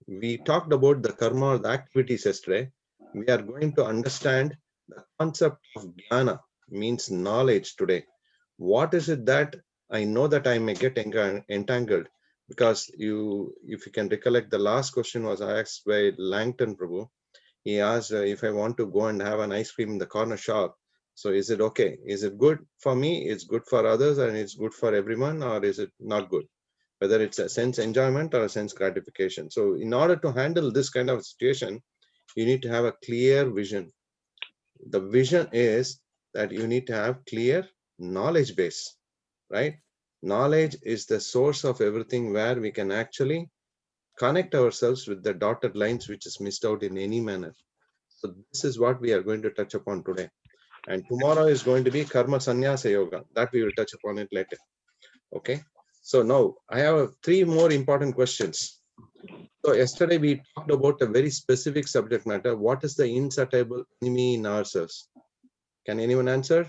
we talked about the karma or the activities yesterday. We are going to understand the concept of jnana, means knowledge today. What is it that I know that I may get entangled? Because if you can recollect, the last question was asked by Langton Prabhu. He asked if I want to go and have an ice cream in the corner shop. So is it okay? Is it good for me? It's good for others and it's good for everyone, or is it not good? Whether it's a sense enjoyment or a sense gratification. So in order to handle this kind of situation, you need to have a clear vision. The vision is that you need to have clear knowledge base, right? Knowledge is the source of everything, where we can actually connect ourselves with the dotted lines which is missed out in any manner. So this is what we are going to touch upon today. And tomorrow is going to be Karma Sannyasa Yoga. That we will touch upon it later. Okay. So now I have 3 more important questions. So yesterday we talked about a very specific subject matter. What is the insatiable enemy in ourselves? Can anyone answer?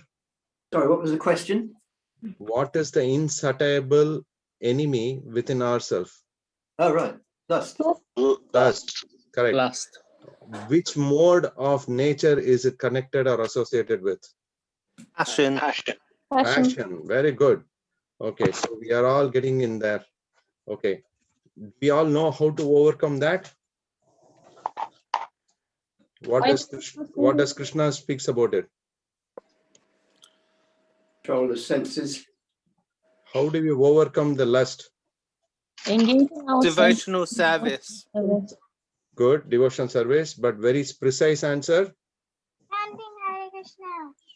Sorry, what was the question? What is the insatiable enemy within ourselves? Oh, right. Dust. Dust. Correct. Last. Which mode of nature is it connected or associated with? Passion. Passion. Very good. Okay, so we are all getting in there. Okay. We all know how to overcome that. What does Krishna speaks about it? Control the senses. How do we overcome the lust? Devotional service. Good, devotional service, but very precise answer.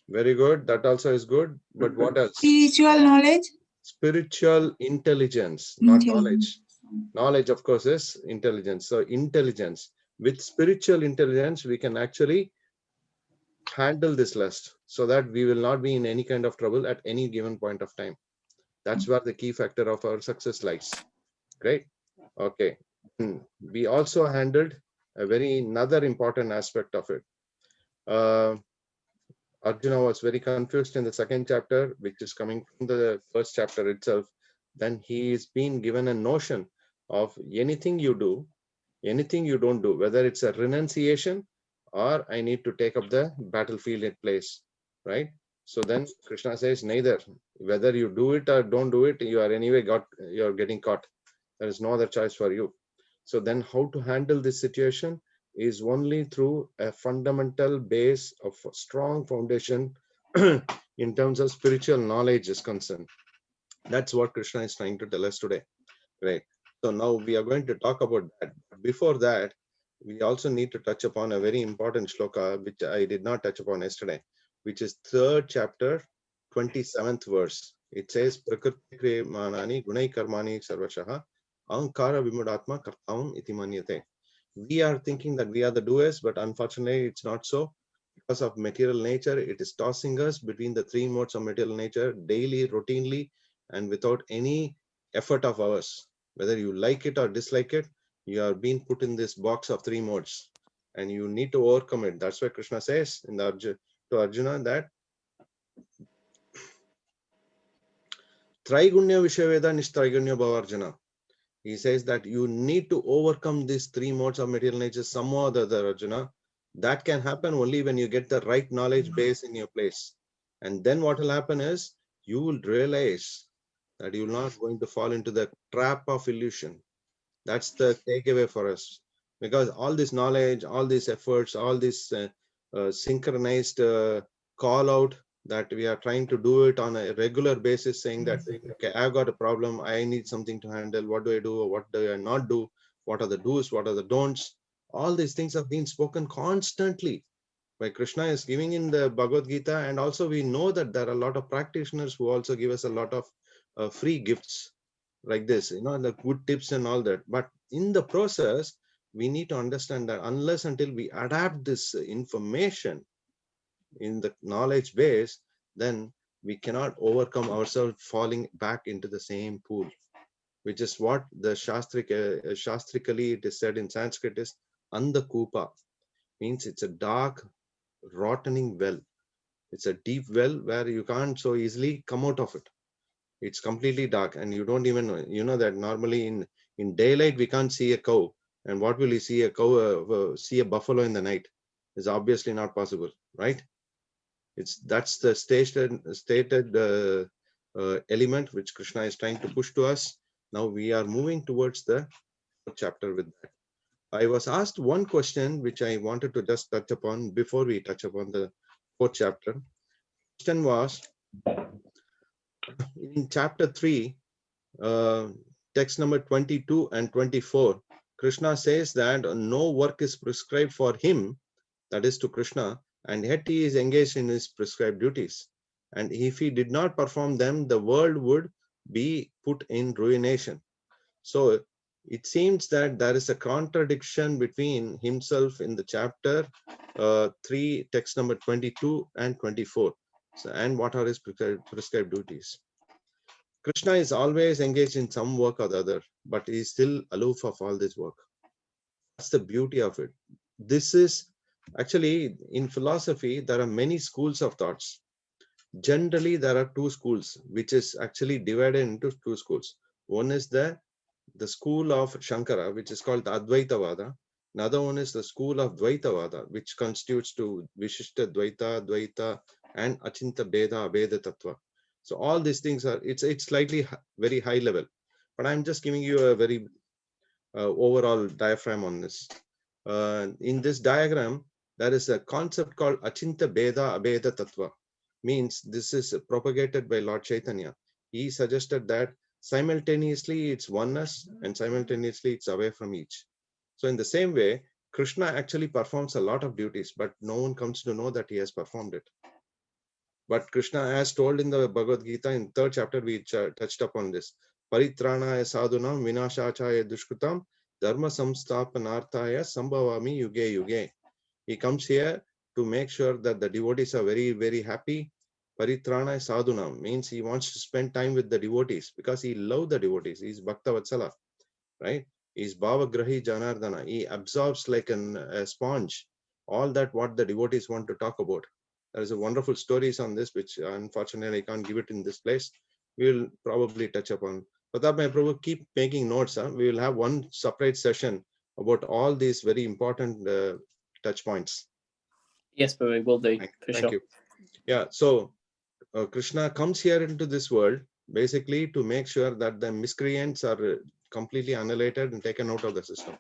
Very good. That also is good. But what else? Spiritual knowledge. Spiritual intelligence, not knowledge. Knowledge, of course, is intelligence. So intelligence. With spiritual intelligence, we can actually handle this lust so that we will not be in any kind of trouble at any given point of time. That's where the key factor of our success lies. Great. Okay. We also handled another important aspect of it. Arjuna was very confused in the second chapter, which is coming from the first chapter itself. Then he is being given a notion of anything you do, anything you don't do, whether it's a renunciation or I need to take up the battlefield in place, right? So then Krishna says, neither, whether you do it or don't do it, you are anyway you're getting caught. There is no other choice for you. So then how to handle this situation is only through a fundamental base of a strong foundation in terms of spiritual knowledge is concerned. That's what Krishna is trying to tell us today, right? So now we are going to talk about that. Before that, we also need to touch upon a very important shloka, which I did not touch upon yesterday, which is 3rd chapter, 27th verse. It says, Prakriti manani gunai karmani sarvashaha ankara vimudatma kartavam iti manyate. We are thinking that we are the doers, but unfortunately it's not so. Because of material nature, it is tossing us between the 3 modes of material nature daily, routinely, and without any effort of ours. Whether you like it or dislike it, you are being put in this box of 3 modes and you need to overcome it. That's why Krishna says in to Arjuna that Traigunya Vishayaveda Nishtraigunya Bhavarjana. He says that you need to overcome these 3 modes of material nature somehow or the other, Arjuna. That can happen only when you get the right knowledge base in your place. And then what will happen is you will realize that you're not going to fall into the trap of illusion. That's the takeaway for us. Because all this knowledge, all these efforts, all this synchronized call out that we are trying to do it on a regular basis, saying that, okay, I've got a problem, I need something to handle, what do I do, or what do I not do, what are the do's, what are the don'ts? All these things have been spoken constantly by Krishna is giving in the Bhagavad Gita. And also we know that there are a lot of practitioners who also give us a lot of free gifts like this, the good tips and all that. But in the process, we need to understand that unless until we adapt this information in the knowledge base, then we cannot overcome ourselves falling back into the same pool, which is what the shastrically it is said in Sanskrit is Andhakupa, means it's a dark, rottening well. It's a deep well where you can't so easily come out of it. It's completely dark and you don't even know. You know that normally in daylight we can't see a cow, And what will he see? A cow, see a buffalo in the night? Is obviously not possible, right? That's the stated element which Krishna is trying to push to us. Now we are moving towards the fourth chapter with that. I was asked one question which I wanted to just touch upon before we touch upon the fourth chapter. The question was, in chapter 3, text number 22 and 24, Krishna says that no work is prescribed for him, that is to Krishna, and yet he is engaged in his prescribed duties. And if he did not perform them, the world would be put in ruination. So it seems that there is a contradiction between himself in the chapter 3, text number 22 and 24. So, and what are his prescribed duties? Krishna is always engaged in some work or the other, but he is still aloof of all this work. That's the beauty of it. This is actually, in philosophy, there are many schools of thoughts. Generally, there are two schools, which is actually divided into two schools. One is the school of Shankara, which is called Advaitavada. Another one is the school of Dvaitavada, which constitutes to Vishishta Dvaita, Dvaita, and Achinta Beda, Abeda Tattva. So all these things are, it's slightly very high level, but I'm just giving you a very overall diaphragm on this. In this diagram, there is a concept called Achinta Beda Abeda Tattva. Means this is propagated by Lord Chaitanya. He suggested that simultaneously it's oneness and simultaneously it's away from each. So in the same way, Krishna actually performs a lot of duties, but no one comes to know that he has performed it. But Krishna, as told in the Bhagavad Gita in 3rd chapter, we touched upon this. Paritranaya sadhunam vinashachaya dushkritam dharma samsthapanarthaya sambhavami yuge yuge. He comes here to make sure that the devotees are very, very happy. Paritranaya sadhunam means he wants to spend time with the devotees because he loves the devotees. He's Bhakta Vatsala, right? He's Bhavagrahi Janardana. He absorbs like a sponge all that what the devotees want to talk about. There is a wonderful stories on this, which unfortunately I can't give it in this place. We will probably touch upon. Pratap Prabhu, keep making notes. We will have one separate session about all these very important touch points. Yes, but we will do. Thank you. Yeah, so Krishna comes here into this world basically to make sure that the miscreants are completely annihilated and taken out of the system.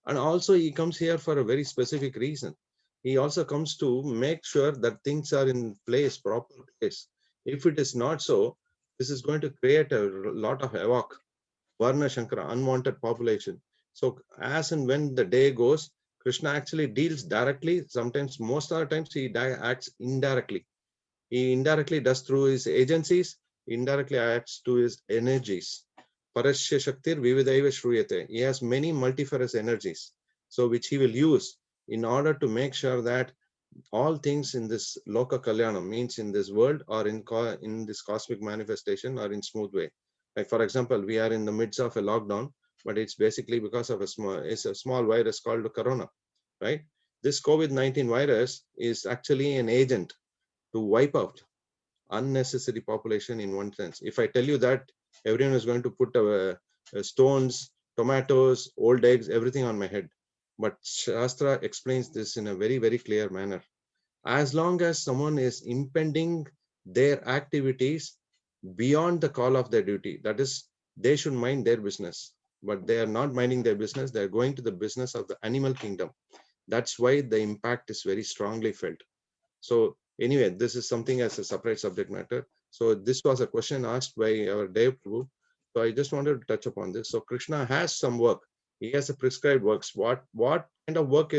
And also he comes here for a very specific reason. He also comes to make sure that things are in place, proper place. If it is not so, this is going to create a lot of havoc, Varna Shankara, unwanted population. So as and when the day goes, Krishna actually deals directly. Sometimes, most of the times, he acts indirectly. He indirectly does through his agencies, indirectly acts to his energies. Parasya Shaktir Vividaiva Shruyate. He has many multifarious energies, so which he will use in order to make sure that all things in this Loka Kalyanam, means in this world or in this cosmic manifestation, are in smooth way. Like for example, we are in the midst of a lockdown, but it's basically because of a small virus called corona, right? This COVID-19 virus is actually an agent to wipe out unnecessary population in one sense. If I tell you that, everyone is going to put stones, tomatoes, old eggs, everything on my head. But Shastra explains this in a very, very clear manner. As long as someone is impending their activities beyond the call of their duty, that is, they should mind their business, but they are not minding their business. They are going to the business of the animal kingdom. That's why the impact is very strongly felt. So anyway, this is something as a separate subject matter. So this was a question asked by our Dev Prabhu. So I just wanted to touch upon this. So Krishna has some work. He has a prescribed works. What kind of work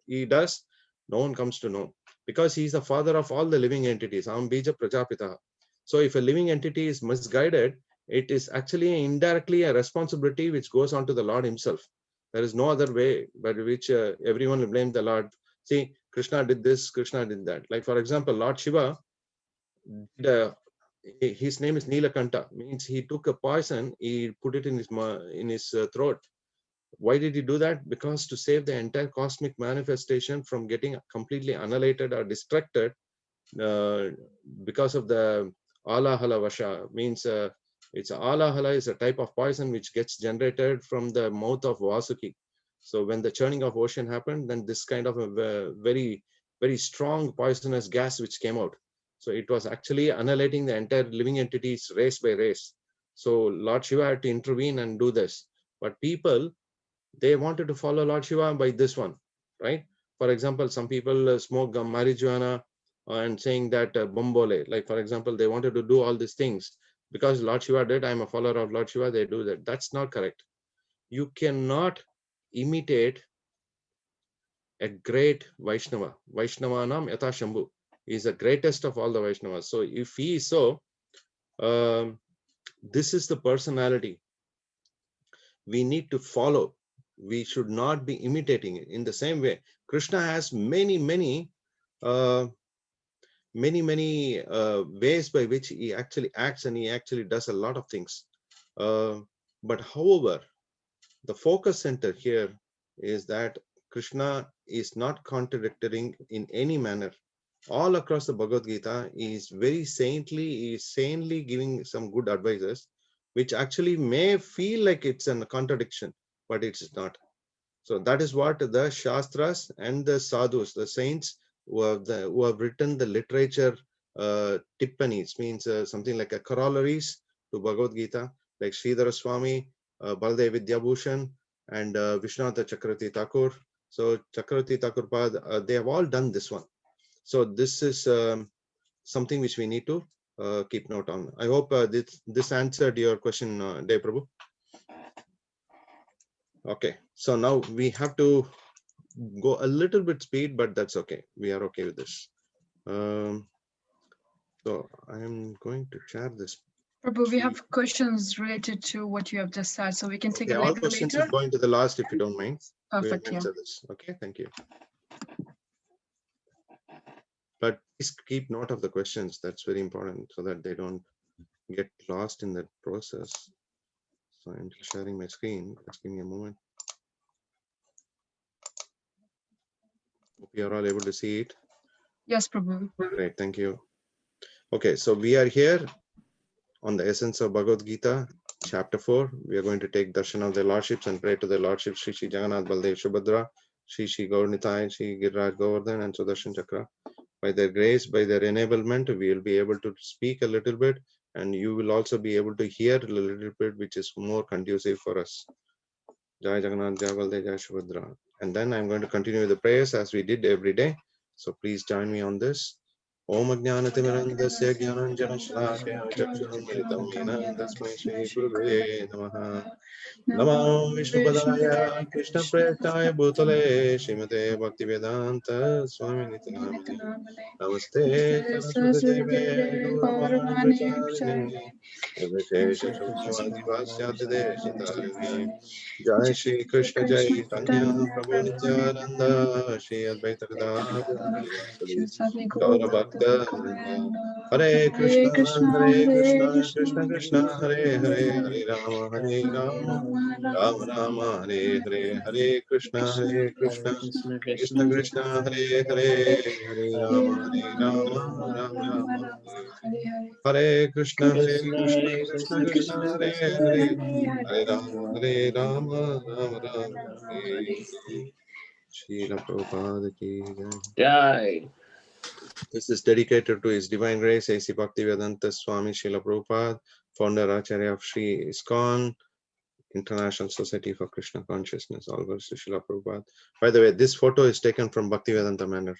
he does? No one comes to know, because he is the father of all the living entities. Aham bija prajapita. So if a living entity is misguided, it is actually indirectly a responsibility which goes on to the Lord himself. There is no other way by which everyone will blame the Lord. See, Krishna did this, Krishna did that. Like for example, Lord Shiva, his name is Nilakanta, means he took a poison, he put it in his throat. Why did he do that? Because to save the entire cosmic manifestation from getting completely annihilated or distracted because of the Alahala Vasha. Means it's Alahala is a type of poison which gets generated from the mouth of Vasuki. So when the churning of ocean happened, then this kind of a very, very strong poisonous gas which came out. So it was actually annihilating the entire living entities race by race. So Lord Shiva had to intervene and do this. But people, they wanted to follow Lord Shiva by this one, right? For example, some people smoke marijuana and saying that bombole, like for example, they wanted to do all these things because Lord Shiva did. I'm a follower of Lord Shiva. They do that. That's not correct. You cannot imitate a great Vaishnava. Vaishnavanam Yatha Shambhu. He is the greatest of all the Vaishnavas. So if he is so, this is the personality we need to follow. We should not be imitating it. In the same way, Krishna has many ways by which he actually acts, and he actually does a lot of things. But however, the focus center here is that Krishna is not contradicting in any manner. All across the Bhagavad Gita, he is very saintly, he is sanely giving some good advices, which actually may feel like it's a contradiction, but it's not. So that is what the Shastras and the Sadhus, the saints who have written the literature tippanis, means something like a corollaries to Bhagavad Gita, like Sridhara Swami, Baladev Vidyabhushan, and Vishwanath Chakravarti Thakur. So Chakravarti Thakur, they have all done this one. So this is something which we need to keep note on. I hope this answered your question, Dev Prabhu. Okay, so now we have to go a little bit speed, but that's okay. We are okay with this. So I'm going to share this. Prabhu, we have questions related to what you have just said, so we can take Okay, a all look questions later. is going to the last, if you don't mind. Perfect, We'll yeah. answer this. Okay, thank you. But please keep note of the questions. That's very important so that they don't get lost in that process. So I'm sharing my screen. Just give me a moment. Hope you are all able to see it. Yes, Prabhu. Great, thank you. Okay, so we are here on the essence of Bhagavad Gita, chapter 4. We are going to take darshan of their lordships and pray to their lordships, Shri Shri Jagannath, Baldev, Subhadra, Shri Shri Gaur Nitai, Shri Giriraj Govardhan, and Sudarshan Chakra. By their grace, by their enablement, we will be able to speak a little bit, and you will also be able to hear a little bit, which is more conducive for us. Jai Jagannath, Jai Baldev, Jai Subhadra. And then I'm going to continue with the prayers as we did every day. So please join me on this. Om Ajnanatimirandasya Jnananjana Shalakaya Chakshurunmilitam Yena Tasmai Shri Gurave Namaha. Namo Vishnupadaya Krishna Prestaya Bhutale Srimate Bhaktivedanta Swami Nityanamane. Namaste Saraswati Deve Gauravani Pracharini Nirvishesha Shunyavadi Vasyati Deshitarini. Jai Shri Krishna Jai Tanya Prabhu Nityananda Shri Advaita Gadadhar Gaura Bhakta Hare Krishna Krishna Krishna Hare Hare Hare Rama Rama Rama Hare Hare Hare Krishna Krishna Krishna Hare Hare Hare Rama Rama Rama Hare Krishna Krishna Krishna Hare Hare Hare Rama Rama Rama Hare Srila Prabhupada ki jai. Jai. This is dedicated to His Divine Grace, A.C. Bhaktivedanta Swami Srila Prabhupada, founder Acharya of Sri ISKCON, International Society for Krishna Consciousness. All goes to Srila Prabhupada. By the way, this photo is taken from Bhaktivedanta Manor.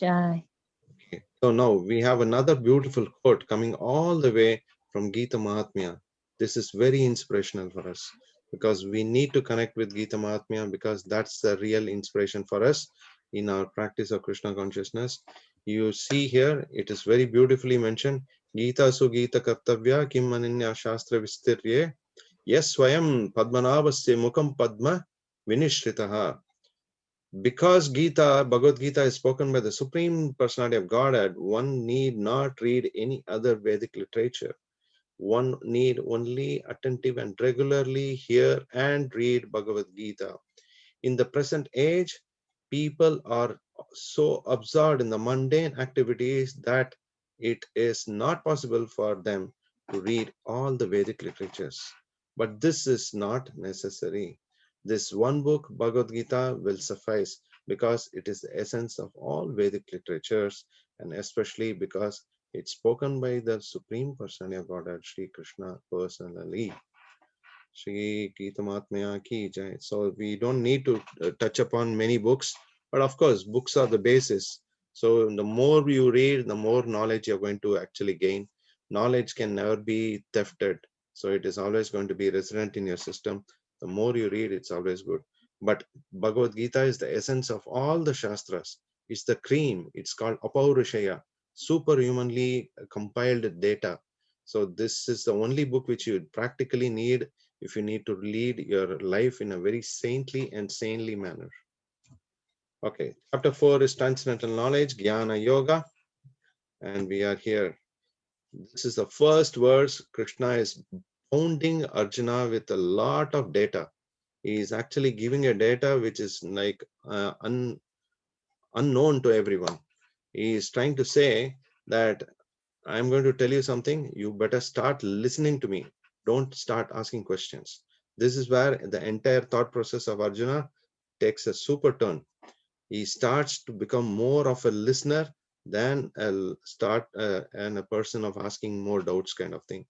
Jai. Okay. So now we have another beautiful quote coming all the way from Gita Mahatmya. This is very inspirational for us because we need to connect with Gita Mahatmya because that's the real inspiration for us in our practice of Krishna consciousness. You see here, it is very beautifully mentioned. Gita su Gita kartavya kim maninya shastra vistirye yes swayam padmanabhasya mukam padma vinishritaha. Because Gita, Bhagavad Gita is spoken by the Supreme Personality of Godhead, one need not read any other Vedic literature. One need only attentive and regularly hear and read Bhagavad Gita. In the present age, people are so absorbed in the mundane activities that it is not possible for them to read all the Vedic literatures. But this is not necessary. This one book, Bhagavad Gita, will suffice because it is the essence of all Vedic literatures, and especially because it's spoken by the Supreme Personality of Godhead, Sri Krishna personally. Shri Kitamatmaya ki jai. So we don't need to touch upon many books, but of course, books are the basis. So the more you read, the more knowledge you're going to actually gain. Knowledge can never be thefted. So it is always going to be resident in your system. The more you read, it's always good. But Bhagavad Gita is the essence of all the Shastras. It's the cream. It's called Apaurishaya, superhumanly compiled data. So this is the only book which you practically need if you need to lead your life in a very saintly and sanely manner. Okay, chapter 4 is transcendental knowledge, Jnana Yoga, and we are here. This is the first verse. Krishna is pounding Arjuna with a lot of data. He is actually giving a data which is like unknown to everyone. He is trying to say that I'm going to tell you something. You better start listening to me. Don't start asking questions. This is where the entire thought process of Arjuna takes a super turn. He starts to become more of a listener than and a person of asking more doubts kind of thing.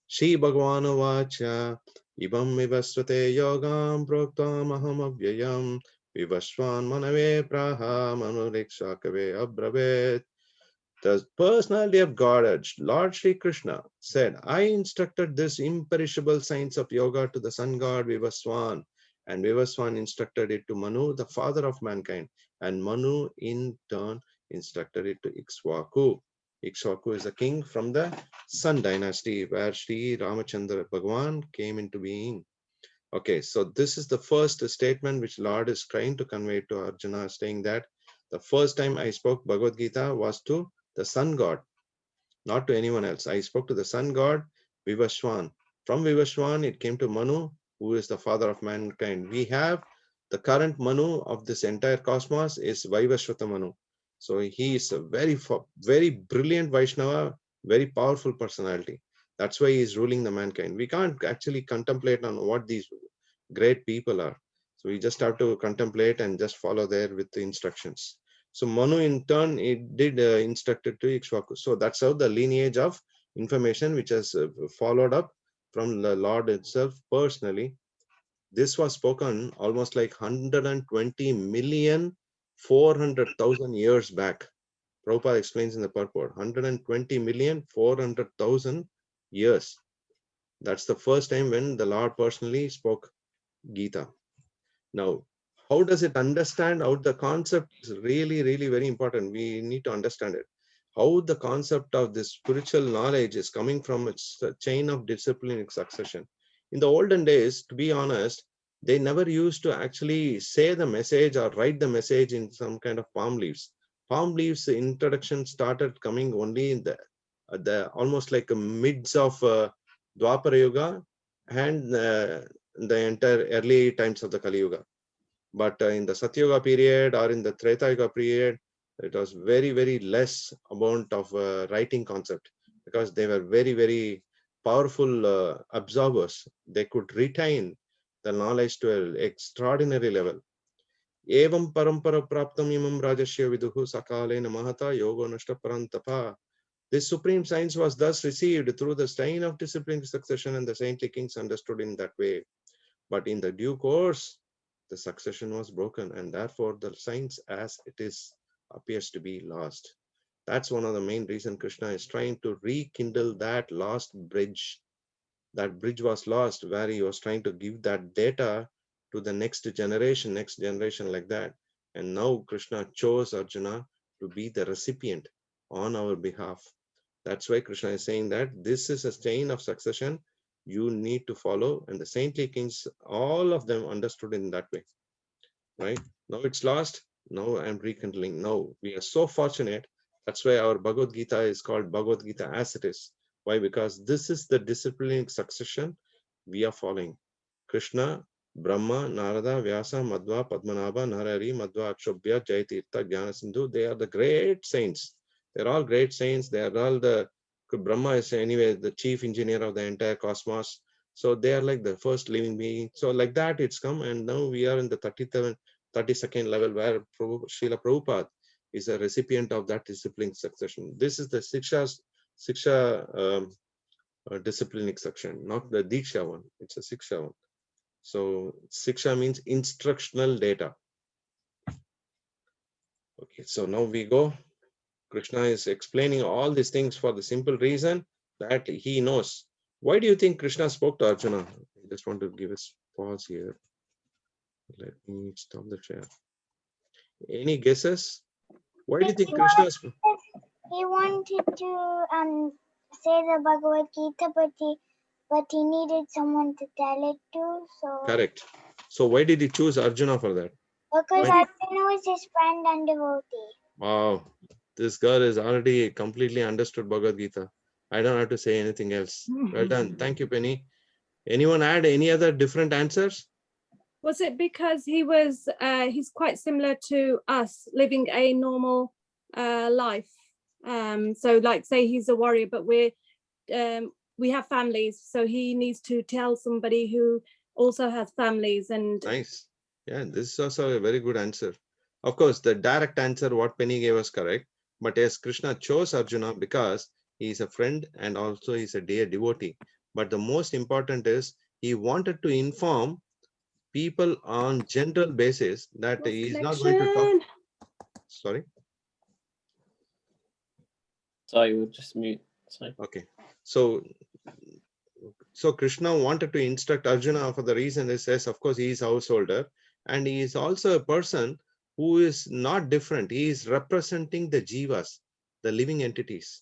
Shri Bhagavana Vacha Ibam Vivasvate Yogam Proktam Aham Avyayam Vivaswan Manave Praha Manuriksha Kave Abravet. The personality of God, Lord Sri Krishna, said, I instructed this imperishable science of yoga to the sun god Vivaswan, and Vivaswan instructed it to Manu, the father of mankind, and Manu in turn instructed it to Ikshvaku. Ikshvaku is a king from the Sun dynasty where Sri Ramachandra Bhagwan came into being. Okay, so this is the first statement which Lord is trying to convey to Arjuna, saying that the first time I spoke Bhagavad Gita was to the sun god, not to anyone else. I spoke to the sun god, Vivaswan. From Vivaswan, it came to Manu, who is the father of mankind. We have the current Manu of this entire cosmos is Vaivashvata Manu. So he is a very brilliant Vaishnava, very powerful personality. That's why he is ruling the mankind. We can't actually contemplate on what these great people are. So we just have to contemplate and just follow there with the instructions. So Manu in turn, it did instructed to Ikshvaku. So that's how the lineage of information which has followed up from the Lord itself personally. This was spoken almost like 120,400,000 years back. Prabhupada explains in the purport, 120,400,000 years. That's the first time when the Lord personally spoke Gita. Now, how does it understand? How the concept is really very important. We need to understand it. How the concept of this spiritual knowledge is coming from its chain of disciplinic succession. In the olden days, to be honest, they never used to actually say the message or write the message in some kind of palm leaves. Palm leaves, the introduction started coming only in the almost like a midst of Dwapara Yuga and the entire early times of the Kali Yuga. But in the Satyuga period or in the Treta Yuga period, it was very less amount of writing concept because they were very powerful absorbers. They could retain the knowledge to an extraordinary level. Evam parampara praptam imam rajasya viduhu sakalena mahata yoga nashta parantapa. This supreme science was thus received through the strain of disciplined succession, and the saintly kings understood in that way. But in the due course, the succession was broken, and therefore the science as it is appears to be lost. That's one of the main reasons Krishna is trying to rekindle that lost bridge. That bridge was lost where he was trying to give that data to the next generation like that. And now Krishna chose Arjuna to be the recipient on our behalf. That's why Krishna is saying that this is a chain of succession you need to follow, and the saintly kings, all of them understood in that way, right? Now it's lost. Now I'm rekindling. Now we are so fortunate. That's why our Bhagavad Gita is called Bhagavad Gita as it is. Why? Because this is the disciplining succession we are following. Krishna, Brahma, Narada, Vyasa, Madhva, Padmanabha, Narari, Madhva, Akshobhya, Jayatirtha, Jnana Sindhu. They are the great saints. They're all great saints. They are all the Brahma is anyway the chief engineer of the entire cosmos. So they are like the first living being. So like that it's come, and now we are in the 32nd level where Srila Prabhupada is a recipient of that discipline succession. This is the Siksha disciplinic section, not the Diksha one. It's a Siksha one. So Siksha means instructional data. Okay, so now we go. Krishna is explaining all these things for the simple reason that he knows. Why do you think Krishna spoke to Arjuna? I just want to give a pause here. Let me stop the share. Any guesses? Why do you think Krishna spoke? He wanted to say the Bhagavad Gita, but he needed someone to tell it to. So Correct. So why did he choose Arjuna for that? because Why? Arjuna was his friend and devotee. Wow, this girl has already completely understood Bhagavad Gita. I don't have to say anything else. Well done. Thank you, Penny. Anyone add any other different answers? Was it because he's quite similar to us, living a normal life? So like say he's a warrior, but we have families, so he needs to tell somebody who also has families. And Nice. Yeah, this is also a very good answer. Of course, the direct answer, what Penny gave us correct. But yes, Krishna chose Arjuna because he is a friend and also he's a dear devotee. But the most important is he wanted to inform people on general basis that lost he is not going to talk. connection. Sorry. Sorry, we'll just mute. Sorry. Okay. So Krishna wanted to instruct Arjuna for the reason is, yes, of course, he is householder and he is also a person who is not different. He is representing the jivas, the living entities.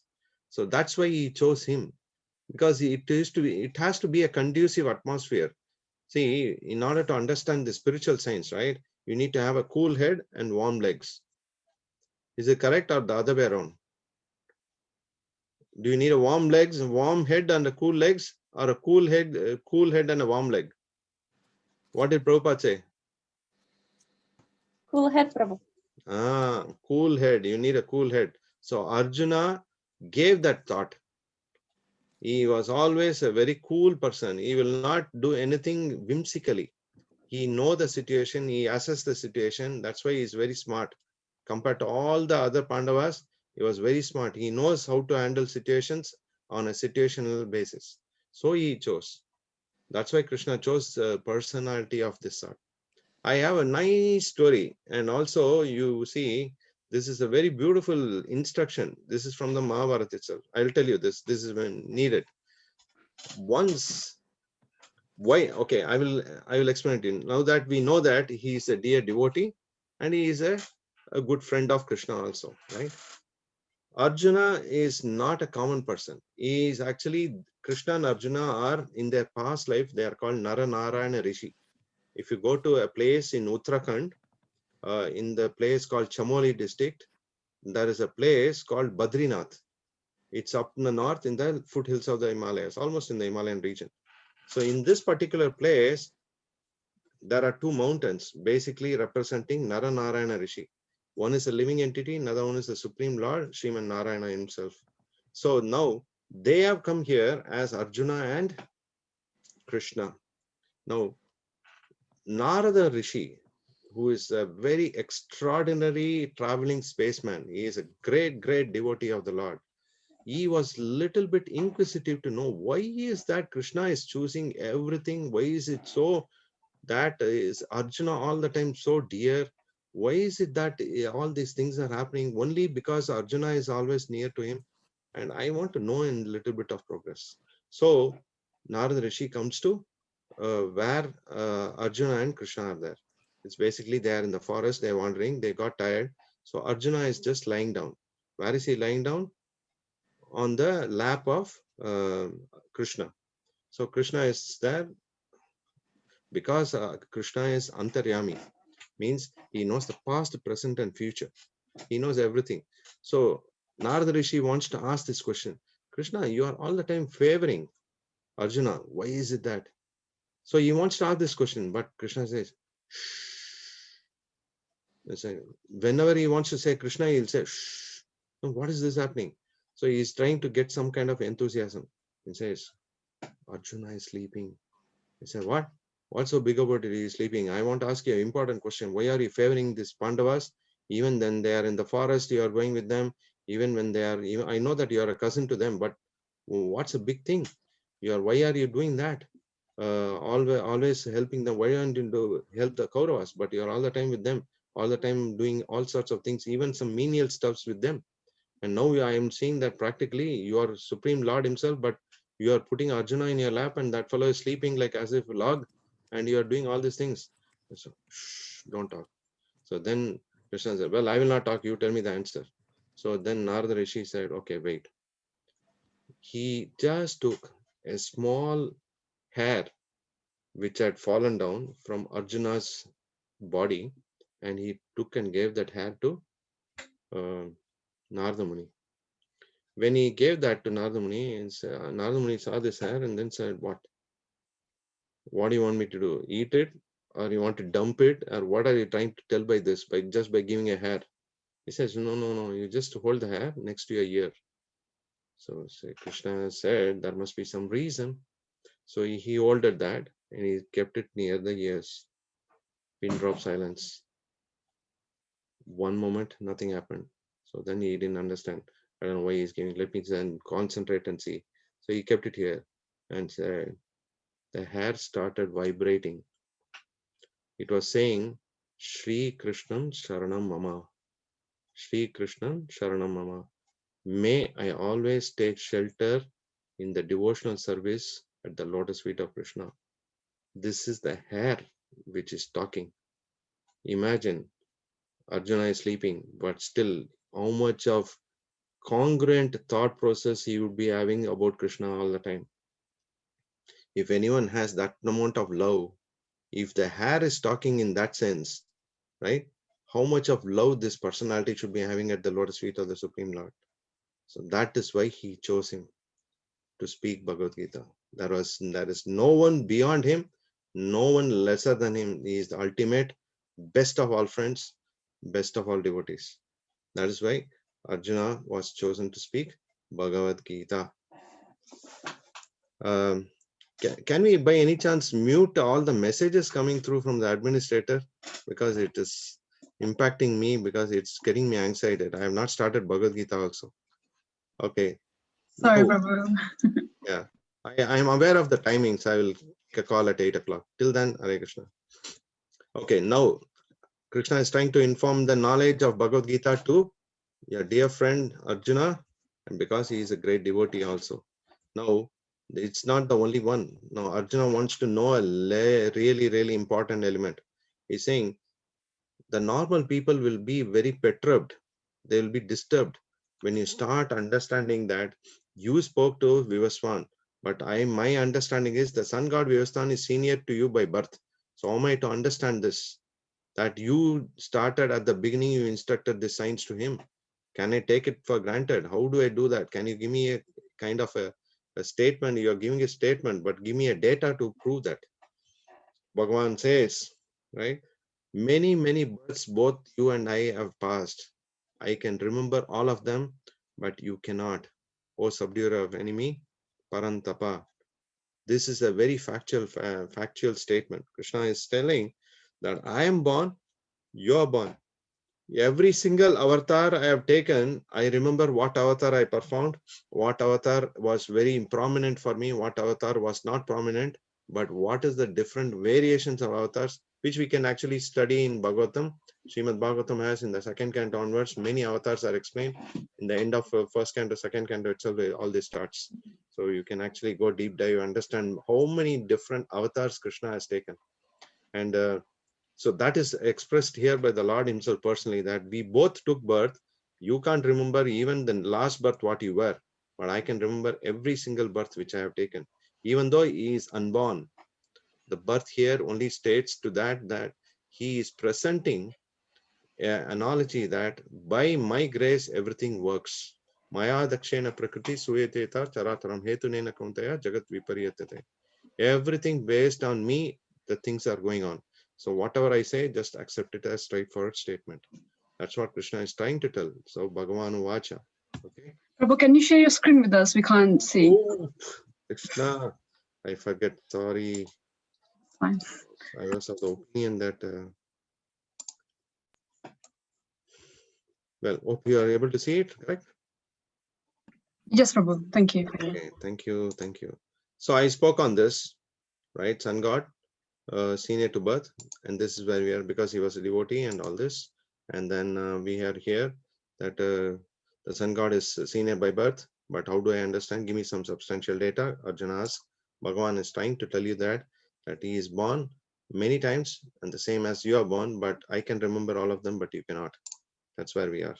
So that's why he chose him, because it has to be a conducive atmosphere. See, in order to understand the spiritual science, right, you need to have a cool head and warm legs. Is it correct or the other way around? Do you need a warm head and a cool legs, or a cool head and a warm leg? What did Prabhupada say? Cool head, Prabhu. Cool head. You need a cool head. So Arjuna gave that thought. He was always a very cool person. He will not do anything whimsically. He knows the situation. He assesses the situation. That's why he is very smart. Compared to all the other Pandavas, he was very smart. He knows how to handle situations on a situational basis. So he chose. That's why Krishna chose the personality of this sort. I have a nice story. And also, you see, this is a very beautiful instruction. This is from the Mahabharata itself. I'll tell you this. This is when needed. Once, why? Okay, I will explain it to you. Now that we know that he is a dear devotee and he is a good friend of Krishna also, right? Arjuna is not a common person. He is actually, Krishna and Arjuna are in their past life, they are called Nara Narayana Rishi. If you go to a place in Uttarakhand, in the place called Chamoli district, there is a place called Badrinath. It's up in the north in the foothills of the Himalayas, almost in the Himalayan region. So in this particular place, there are two mountains basically representing Nara Narayana Rishi. One is a living entity, another one is the Supreme Lord, Sriman Narayana himself. So now they have come here as Arjuna and Krishna. Now, Narada Rishi, who is a very extraordinary traveling spaceman, he is a great devotee of the Lord. He was little bit inquisitive to know why is that Krishna is choosing everything. Why is it so that is Arjuna all the time so dear? Why is it that all these things are happening only because Arjuna is always near to him? And I want to know in a little bit of progress. So Narada Rishi comes to where Arjuna and Krishna are there. It's basically they are in the forest, they're wandering, they got tired. So Arjuna is just lying down. Where is he lying down? On the lap of Krishna. So Krishna is there because Krishna is Antaryami, means he knows the past, present, and future. He knows everything. So Narada Rishi wants to ask this question. Krishna, you are all the time favoring Arjuna. Why is it that? So he wants to ask this question, but Krishna says, shh. Whenever he wants to say Krishna, he'll say, shh. No, what is this happening? So he's trying to get some kind of enthusiasm. He says, Arjuna is sleeping. He said, what? What's so big about it? He's sleeping. I want to ask you an important question. Why are you favoring these Pandavas? Even then they are in the forest, you are going with them. Even when they are, I know that you are a cousin to them, but what's a big thing? Why are you doing that? Always helping them. Why aren't you to help the Kauravas? But you're all the time with them, all the time doing all sorts of things, even some menial stuffs with them. And now I am seeing that practically you are Supreme Lord himself, but you are putting Arjuna in your lap and that fellow is sleeping like as if a log, and you are doing all these things. So, shh, don't talk. So then Krishna said, well, I will not talk, you tell me the answer. So then Narada Rishi said, okay, wait. He just took a small hair which had fallen down from Arjuna's body, and he took and gave that hair to Narada Muni. When he gave that to Narada Muni, Narada Muni saw this hair and then said, what? What do you want me to do? Eat it? Or you want to dump it? Or what are you trying to tell by this? Just by giving a hair? He says, no, you just hold the hair next to your ear. So Krishna said, there must be some reason. So he ordered that and he kept it near the ears. Pin drop silence. One moment, nothing happened. So then he didn't understand. I don't know why he's giving. Let me then concentrate and see. So he kept it here and said, the hair started vibrating. It was saying, Shri Krishnan Sharanam Mama. Shri Krishnan Sharanam Mama. May I always take shelter in the devotional service at the lotus feet of Krishna. This is the hair which is talking. Imagine Arjuna is sleeping, but still how much of congruent thought process he would be having about Krishna all the time. If anyone has that amount of love, if the hair is talking in that sense, right? How much of love this personality should be having at the lotus feet of the Supreme Lord. So that is why he chose him to speak Bhagavad Gita. There is no one beyond him, no one lesser than him. He is the ultimate, best of all friends, best of all devotees. That is why Arjuna was chosen to speak Bhagavad Gita. Can we by any chance mute all the messages coming through from the administrator, because it is impacting me, because it's getting me anxiety. I have not started Bhagavad Gita also. Okay. Sorry, Now, Prabhu. yeah, I am aware of the timings. I will take a call at 8 o'clock. Till then, Hare Krishna. Okay, now Krishna is trying to inform the knowledge of Bhagavad Gita to your dear friend Arjuna, and because he is a great devotee also. Now, it's not the only one. Now, Arjuna wants to know a really important element. He's saying the normal people will be very perturbed. They will be disturbed when you start understanding that you spoke to Vivaswan, but my understanding is the sun god Vivaswan is senior to you by birth. So how am I to understand this? That you started at the beginning, you instructed the signs to him. Can I take it for granted? How do I do that? Can you give me a kind of a statement? You're giving a statement, but give me a data to prove that. Bhagavan says, right? Many births both you and I have passed. I can remember all of them, but you cannot. O subduer of enemy, Parantapa. This is a very factual statement. Krishna is telling that I am born, you are born. Every single avatar I have taken, I remember what avatar I performed, what avatar was very prominent for me, what avatar was not prominent, but what is the different variations of avatars, which we can actually study in Bhagavatam. Srimad Bhagavatam has in the second canto onwards, many avatars are explained. In the end of first canto, second canto itself, all this starts. So you can actually go deep dive, understand how many different avatars Krishna has taken. And so that is expressed here by the Lord himself personally, that we both took birth. You can't remember even the last birth what you were, but I can remember every single birth which I have taken. Even though he is unborn, the birth here only states to that he is presenting an analogy that by my grace everything works. Maya dakshena prakriti suyateta charataram hetunena kauntaya jagat vipariyatete. Everything based on me, the things are going on. So whatever I say, just accept it as straightforward statement. That's what Krishna is trying to tell. So Bhagavan Vacha. Okay. Prabhu, can you share your screen with us? We can't see. Oh, Krishna, I forget. Sorry. fine. I was of the opinion that, well, hope you are able to see it, correct? Yes, Prabhu. Thank you. Okay, thank you, thank you. So I spoke on this, right? Sun God, senior to birth, and this is where we are because he was a devotee and all this. And then we are here that the sun god is senior by birth, but how do I understand? Give me some substantial data. Arjuna asks. Bhagavan is trying to tell you that he is born many times and the same as you are born, but I can remember all of them, but you cannot. That's where we are.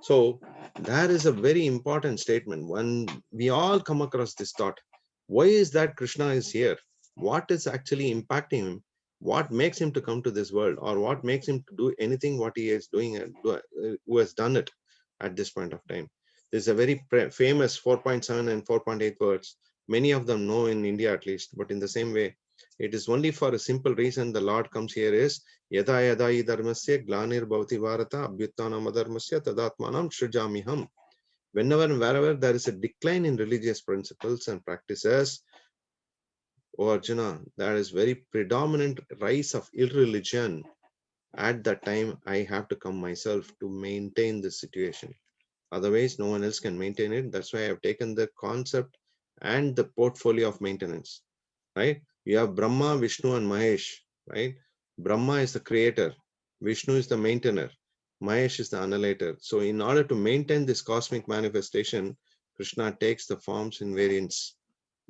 So that is a very important statement. When we all come across this thought, why is that Krishna is here? What is actually impacting him? What makes him to come to this world, or what makes him to do anything what he is doing and who has done it at this point of time? There's a very famous 4.7 and 4.8 words. Many of them know in India at least, but in the same way, it is only for a simple reason the Lord comes here is Yada yada hi dharmasya glanir bhavati bharata abhyuttanam adharmasya tadatmanam srijamiham. Whenever and wherever there is a decline in religious principles and practices, oh Arjuna, there is very predominant rise of irreligion. At that time, I have to come myself to maintain this situation. Otherwise, no one else can maintain it. That's why I've taken the concept and the portfolio of maintenance, right? You have Brahma, Vishnu, and Mahesh, right? Brahma is the creator, Vishnu is the maintainer, Mahesh is the annihilator. So in order to maintain this cosmic manifestation, Krishna takes the forms in variants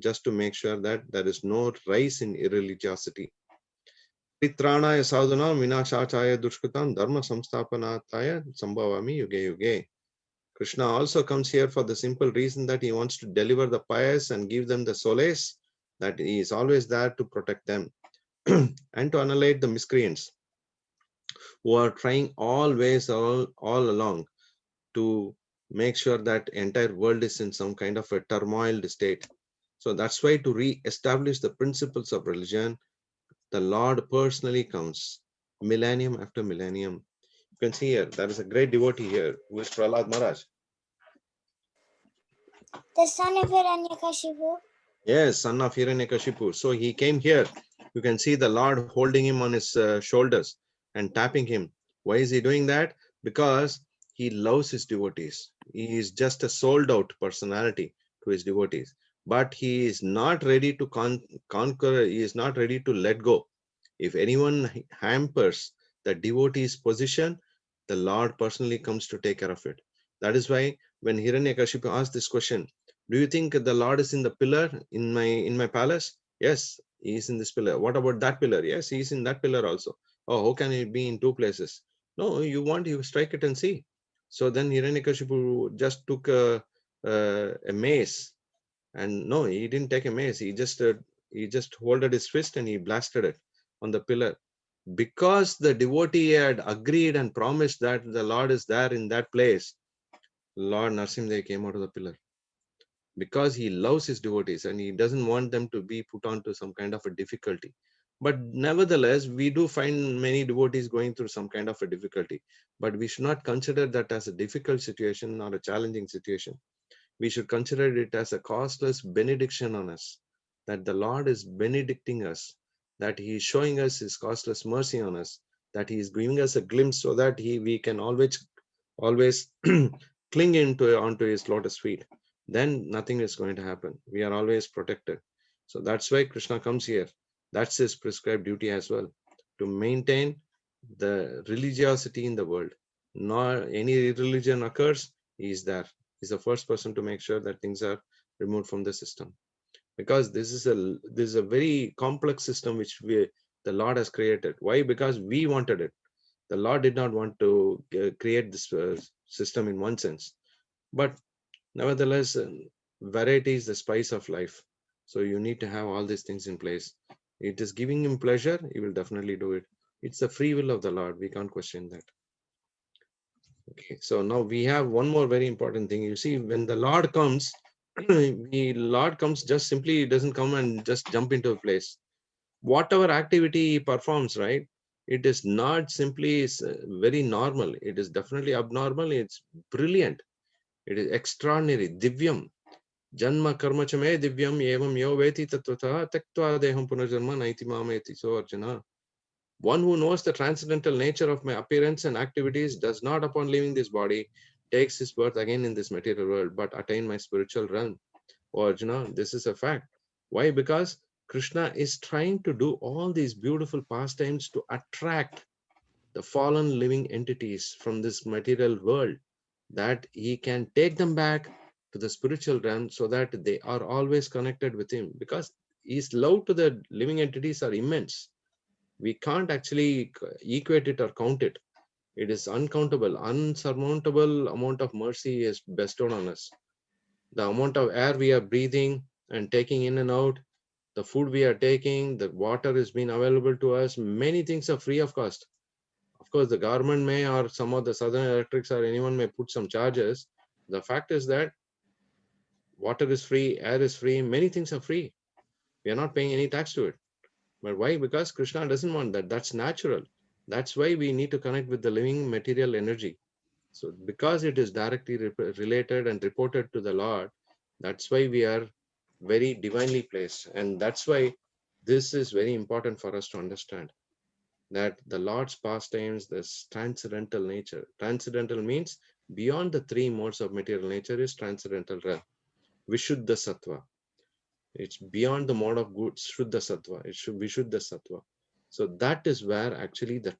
just to make sure that there is no rise in irreligiosity. Pritranaya sadhana vinashachaya dushkutam dharma samsthapanataya sambhavami yuge yuge. Krishna also comes here for the simple reason that he wants to deliver the pious and give them the solace, that he is always there to protect them and to annihilate the miscreants who are trying always all along to make sure that entire world is in some kind of a turmoil state. So that's why to re-establish the principles of religion, the Lord personally comes millennium after millennium. You can see here, there is a great devotee here who is Prahlad Maharaj. The son of Hiranyakashipu. Yes, son of Hiranyakashipu. So he came here. You can see the Lord holding him on his shoulders and tapping him. Why is he doing that? Because he loves his devotees. He is just a sold out personality to his devotees. But he is not ready to conquer. He is not ready to let go. If anyone hampers the devotee's position, the Lord personally comes to take care of it. That is why when Hiranyakashipu asked this question, do you think the Lord is in the pillar in my palace? Yes, he is in this pillar. What about that pillar? Yes, he is in that pillar also. Oh, how can he be in two places? No, you strike it and see. So then Hiranyakashipu just took a mace, and no, he didn't take a mace. He just holded his fist and he blasted it on the pillar. Because the devotee had agreed and promised that the Lord is there in that place, Lord Narasimha came out of the pillar. Because he loves his devotees and he doesn't want them to be put onto some kind of a difficulty. But nevertheless, we do find many devotees going through some kind of a difficulty. But we should not consider that as a difficult situation or a challenging situation. We should consider it as a costless benediction on us, that the Lord is benedicting us, that he is showing us his costless mercy on us, that he is giving us a glimpse so that we can always cling onto his lotus feet. Then nothing is going to happen. We are always protected. So that's why Krishna comes here. That's his prescribed duty as well, to maintain the religiosity in the world. Not any religion occurs, he is there. He's the first person to make sure that things are removed from the system. Because this is a very complex system which the Lord has created. Why? Because we wanted it. The Lord did not want to create this system in one sense. But nevertheless, variety is the spice of life. So you need to have all these things in place. It is giving him pleasure, he will definitely do it. It's the free will of the Lord. We can't question that. Okay, so now we have one more very important thing. You see, when the Lord comes, the Lord comes just simply, he doesn't come and just jump into a place. Whatever activity he performs, right? It is not simply very normal. It is definitely abnormal. It's brilliant. It is extraordinary, divyam. Janma karma chame divyam evam yo veti tatvata taktva deham punarjanma naiti mameti. So Arjuna, one who knows the transcendental nature of my appearance and activities does not, upon leaving this body, takes his birth again in this material world, but attain my spiritual realm. Oh Arjuna, this is a fact. Why? Because Krishna is trying to do all these beautiful pastimes to attract the fallen living entities from this material world, that he can take them back to the spiritual realm so that they are always connected with him, because his love to the living entities are immense. We can't actually equate it or count it. It is uncountable, unsurmountable amount of mercy is bestowed on us. The amount of air we are breathing and taking in and out, the food we are taking, the water is being available to us, many things are free of cost. Of course, the government may, or some of the Southern Electrics or anyone may put some charges. The fact is that water is free, air is free, many things are free. We are not paying any tax to it. But why? Because Krishna doesn't want that. That's natural. That's why we need to connect with the living material energy. So because it is directly related and reported to the Lord, that's why we are very divinely placed. And that's why this is very important for us to understand, that the Lord's pastimes, this transcendental nature. Transcendental means beyond the three modes of material nature is transcendental realm. Vishuddha Sattva. It's beyond the mode of good, Shuddha Sattva. It should be Vishuddha Sattva. So that is where actually the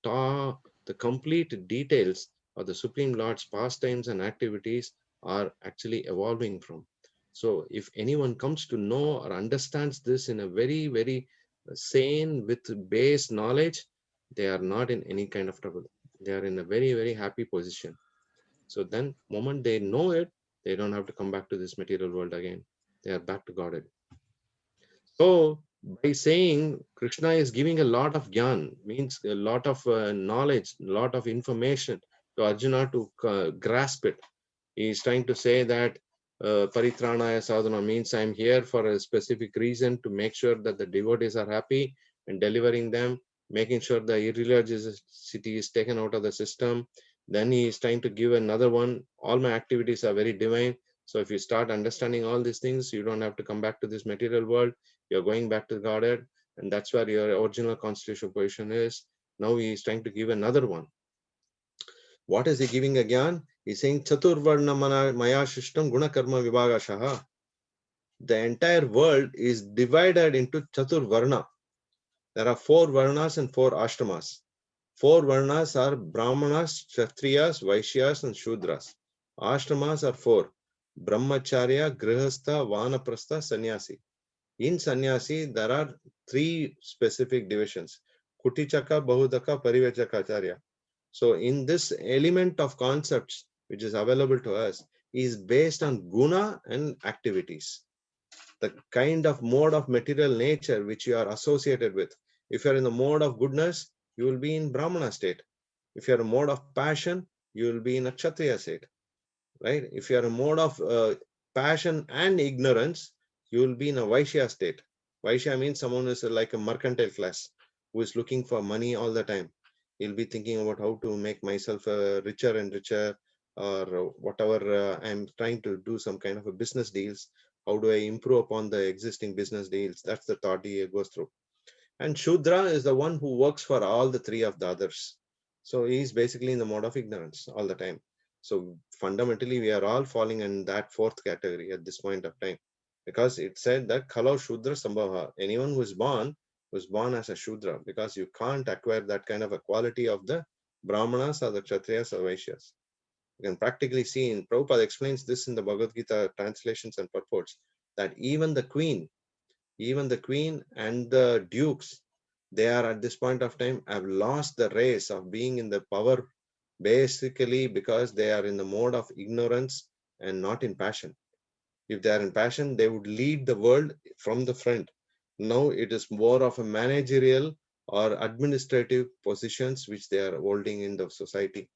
complete details of the Supreme Lord's pastimes and activities are actually evolving from. So if anyone comes to know or understands this in a very, very sane with base knowledge, they are not in any kind of trouble. They are in a very, very happy position. So then moment they know it, they don't have to come back to this material world again. They are back to Godhead. So by saying Krishna is giving a lot of gyan, means a lot of knowledge, a lot of information to Arjuna to grasp it. He is trying to say that paritranaya sadhana means I am here for a specific reason, to make sure that the devotees are happy and delivering them, making sure the irreligiosity is taken out of the system. Then he is trying to give another one. All my activities are very divine. So if you start understanding all these things, you don't have to come back to this material world. You're going back to Godhead, and that's where your original constitutional position is. Now he is trying to give another one. What is he giving again? He's saying Chaturvarna Maya Shishtam Guna Karma Vibhagashaha. The entire world is divided into Chaturvarna. There are 4 Varnas and 4 Ashtamas. 4 Varnas are Brahmanas, Kshatriyas, Vaishyas, and Shudras. Ashtamas are 4: Brahmacharya, Grihastha, Vanaprastha, Sannyasi. In Sannyasi, there are 3 specific divisions: Kutichaka, Bahudaka, Parivechakacharya. So in this element of concepts which is available to us is based on guna and activities. The kind of mode of material nature which you are associated with. If you are in the mode of goodness, you will be in Brahmana state. If you are in a mode of passion, you will be in a Kshatriya state. Right? If you are in a mode of passion and ignorance, you will be in a Vaishya state. Vaishya means someone who is like a mercantile class, who is looking for money all the time. He'll be thinking about how to make myself richer and richer, or whatever I'm trying to do some kind of a business deals. How do I improve upon the existing business deals? That's the thought he goes through. And Shudra is the one who works for all the 3 of the others. So he's basically in the mode of ignorance all the time. So fundamentally, we are all falling in that 4th category at this point of time, because it said that Kalo Shudra Sambhava. Anyone who is born was born as a Shudra, because you can't acquire that kind of a quality of the Brahmanas or the Kshatriyas or Vaishyas. You can practically see, in Prabhupada explains this in the Bhagavad Gita translations and purports, that even the queen and the dukes, they are at this point of time have lost the race of being in the power, basically because they are in the mode of ignorance and not in passion. If they are in passion, they would lead the world from the front. Now it is more of a managerial or administrative positions which they are holding in the society.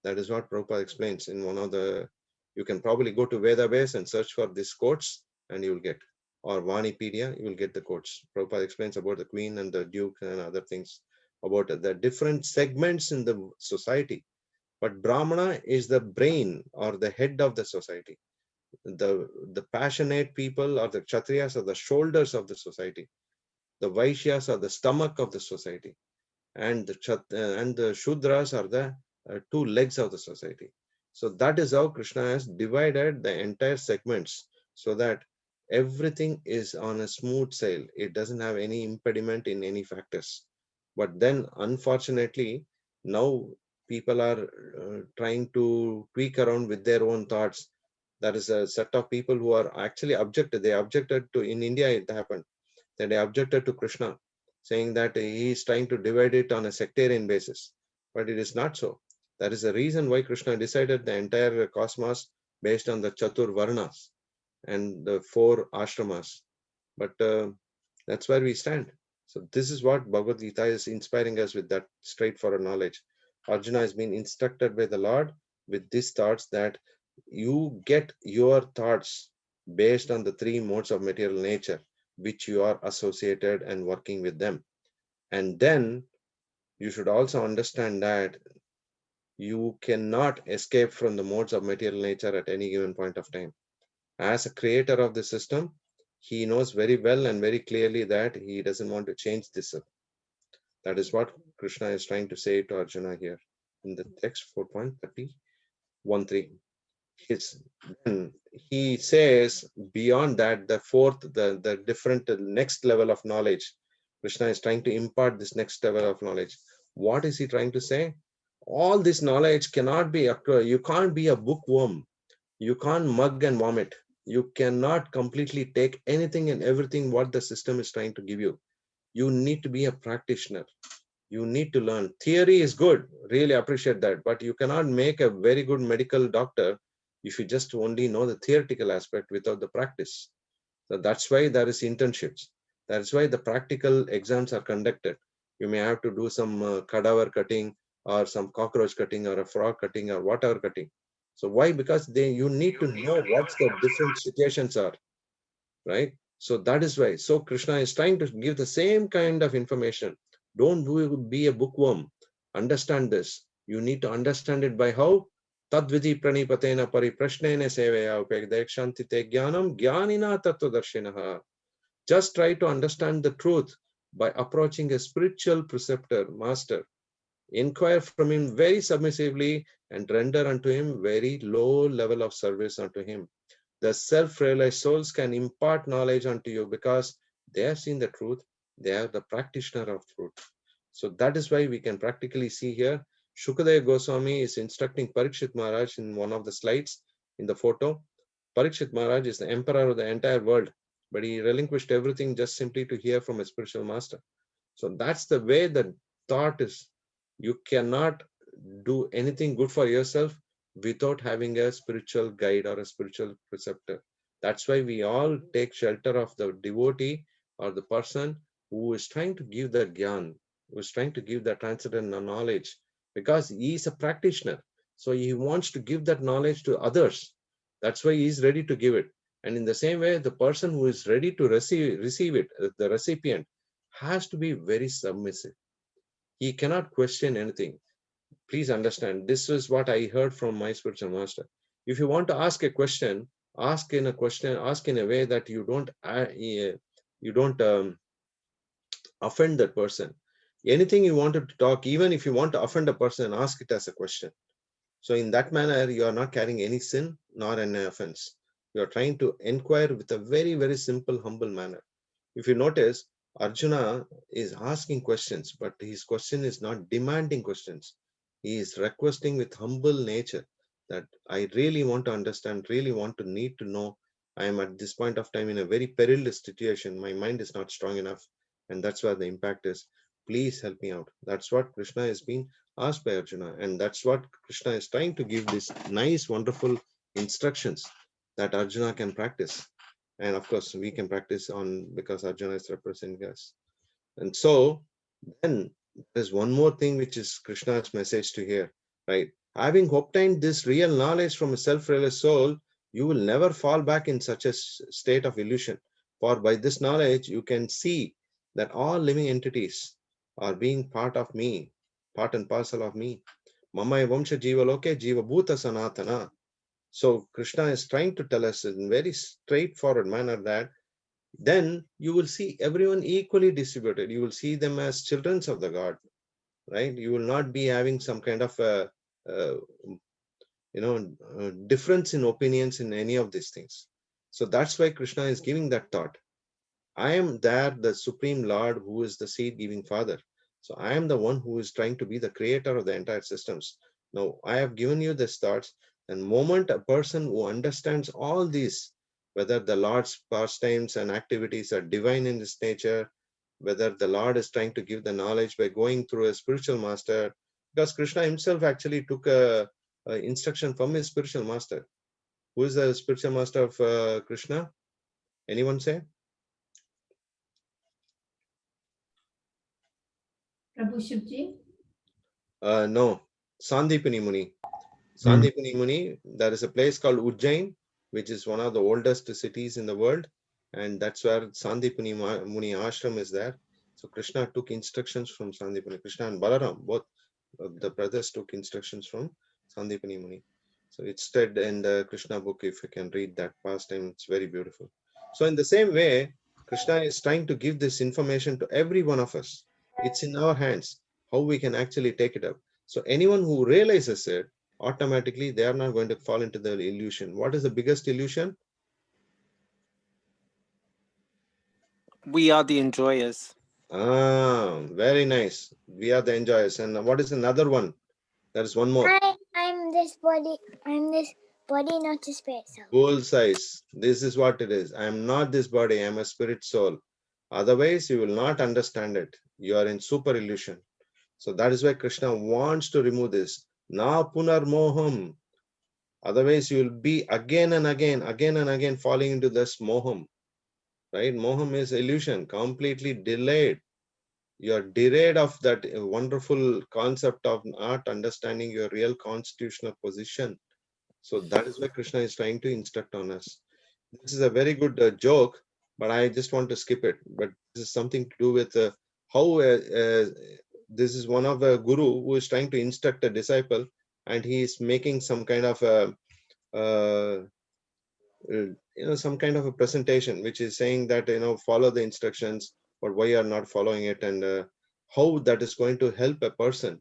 That is what Prabhupada explains in one of the, you can probably go to Vedabase and search for these quotes and you will get, or Vanipedia, you will get the quotes. Prabhupada explains about the queen and the duke and other things, about the different segments in the society. But Brahmana is the brain or the head of the society. The passionate people or the Kshatriyas are the shoulders of the society. The Vaishyas are the stomach of the society. And the Shudras are the two legs of the society. So that is how Krishna has divided the entire segments so that everything is on a smooth sail. It doesn't have any impediment in any factors. But then, unfortunately, now people are trying to tweak around with their own thoughts. There is a set of people who are actually objected. They objected to, in India, it happened that they objected to Krishna, saying that he is trying to divide it on a sectarian basis. But it is not so. That is the reason why Krishna decided the entire cosmos based on the Chatur Varnas and the 4 ashramas. But that's where we stand. So this is what Bhagavad Gita is inspiring us with, that straightforward knowledge. Arjuna has been instructed by the Lord with these thoughts, that you get your thoughts based on the 3 modes of material nature, which you are associated and working with them. And then you should also understand that you cannot escape from the modes of material nature at any given point of time. As a creator of the system, he knows very well and very clearly that he doesn't want to change this. That is what Krishna is trying to say to Arjuna here in the text 4.30.13. Then he says beyond that, the fourth, the different next level of knowledge. Krishna is trying to impart this next level of knowledge. What is he trying to say? All this knowledge cannot be acquired. You can't be a bookworm. You can't mug and vomit. You cannot completely take anything and everything what the system is trying to give you. You need to be a practitioner. You need to learn. Theory is good, really appreciate that, but you cannot make a very good medical doctor if you just only know the theoretical aspect without the practice. So that's why there is internships. That's why the practical exams are conducted. You may have to do some cadaver cutting or some cockroach cutting or a frog cutting or whatever cutting. So why? Because you need to know what the different situations are, right? So that is why. So Krishna is trying to give the same kind of information. Don't be a bookworm. Understand this. You need to understand it by how? Tadvidi pranipatena pariprashnena seveya upegdekshanti te jnanam jnanina tattvadarshinaha. Just try to understand the truth by approaching a spiritual preceptor, master. Inquire from him very submissively and render unto him very low level of service unto him. The self-realized souls can impart knowledge unto you because they have seen the truth. They are the practitioner of truth. So that is why we can practically see here, Shukadeva Goswami is instructing Parikshit Maharaj in one of the slides in the photo. Parikshit Maharaj is the emperor of the entire world, but he relinquished everything just simply to hear from a spiritual master. So that's the way the thought is. You cannot do anything good for yourself without having a spiritual guide or a spiritual preceptor. That's why we all take shelter of the devotee or the person who is trying to give the gyan, who is trying to give the transcendental knowledge, because he is a practitioner. So he wants to give that knowledge to others. That's why he is ready to give it. And in the same way, the person who is ready to receive it, the recipient, has to be very submissive. He cannot question anything. Please understand, this is what I heard from my spiritual master. If you want to ask a question, ask in a way that you don't offend that person. Anything you wanted to talk, even if you want to offend a person, ask it as a question. So in that manner, you are not carrying any sin nor any offense. You are trying to inquire with a very, very simple, humble manner. If you notice, Arjuna is asking questions, but his question is not demanding questions. He is requesting with humble nature that I really want to understand, really want to need to know. I am at this point of time in a very perilous situation. My mind is not strong enough. And that's where the impact is. Please help me out. That's what Krishna is being asked by Arjuna. And that's what Krishna is trying to give these nice, wonderful instructions that Arjuna can practice. And of course, we can practice on because Arjuna is representing us. And so then there's one more thing which is Krishna's message to here, right? Having obtained this real knowledge from a self-realized soul, you will never fall back in such a state of illusion. For by this knowledge, you can see that all living entities are being part of me, part and parcel of me. Mama vamsha jiva loke jiva bhuta sanatana. So Krishna is trying to tell us in very straightforward manner that then you will see everyone equally distributed. You will see them as children of the God, right? You will not be having some kind of a, difference in opinions in any of these things. So that's why Krishna is giving that thought. I am there, the Supreme Lord, who is the seed giving Father. So I am the one who is trying to be the creator of the entire systems. Now I have given you these thoughts, and moment a person who understands all these, whether the Lord's pastimes and activities are divine in its nature, whether the Lord is trying to give the knowledge by going through a spiritual master, because Krishna himself actually took a instruction from his spiritual master. Who is the spiritual master of Krishna? Anyone say? Prabhu Shivji? No, Sandipani Muni. Sandipani Muni, there is a place called Ujjain, which is one of the oldest cities in the world. And that's where Sandipani Muni ashram is there. So Krishna took instructions from Sandipani. Krishna and Balaram, both the brothers took instructions from Sandipani Muni. So it's said in the Krishna book, if you can read that pastime, it's very beautiful. So in the same way, Krishna is trying to give this information to every one of us. It's in our hands, how we can actually take it up. So anyone who realizes it, automatically they are not going to fall into the illusion. What is the biggest illusion? We are the enjoyers. Ah, very nice. We are the enjoyers. And what is another one? There is one more. I'm this body. I'm this body, not a spirit soul. Bullseyes. This is what it is. I am not this body. I am a spirit soul. Otherwise, you will not understand it. You are in super illusion. So that is why Krishna wants to remove this. Na punar moham. Otherwise, you will be again and again falling into this moham. Right? Moham is illusion, completely delayed. You are delayed of that wonderful concept of not understanding your real constitutional position. So that is why Krishna is trying to instruct on us. This is a very good joke, but I just want to skip it. But this is something to do with how this is one of a guru who is trying to instruct a disciple, and he is making some kind of some kind of a presentation, which is saying that follow the instructions, but why you are not following it, and how that is going to help a person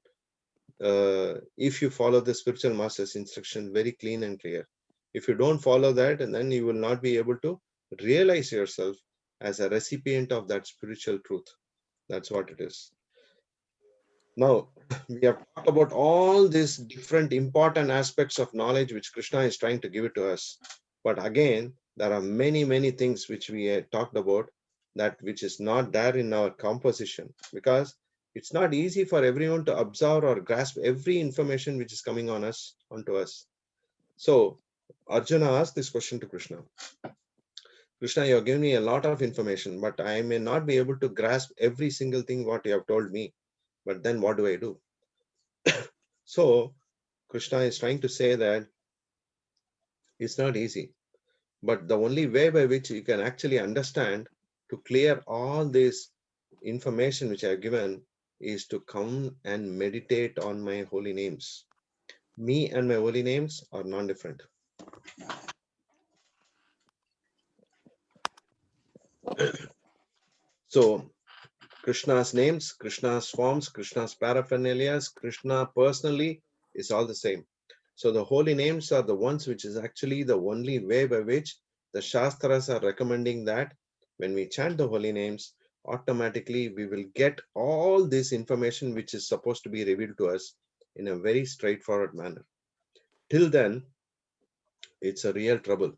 if you follow the spiritual master's instruction very clean and clear. If you don't follow that, and then you will not be able to realize yourself as a recipient of that spiritual truth. That's what it is. Now, we have talked about all these different important aspects of knowledge which Krishna is trying to give it to us. But again, there are many things which we talked about that which is not there in our composition, because it's not easy for everyone to absorb or grasp every information which is coming onto us. So Arjuna asked this question to Krishna. Krishna, you have given me a lot of information, but I may not be able to grasp every single thing what you have told me. But then what do I do? So Krishna is trying to say that it's not easy, but the only way by which you can actually understand to clear all this information which I have given is to come and meditate on my holy names. Me and my holy names are non-different. So Krishna's names, Krishna's forms, Krishna's paraphernalia, Krishna personally is all the same. So the holy names are the ones which is actually the only way by which the Shastras are recommending that when we chant the holy names, automatically we will get all this information which is supposed to be revealed to us in a very straightforward manner. Till then, it's a real trouble.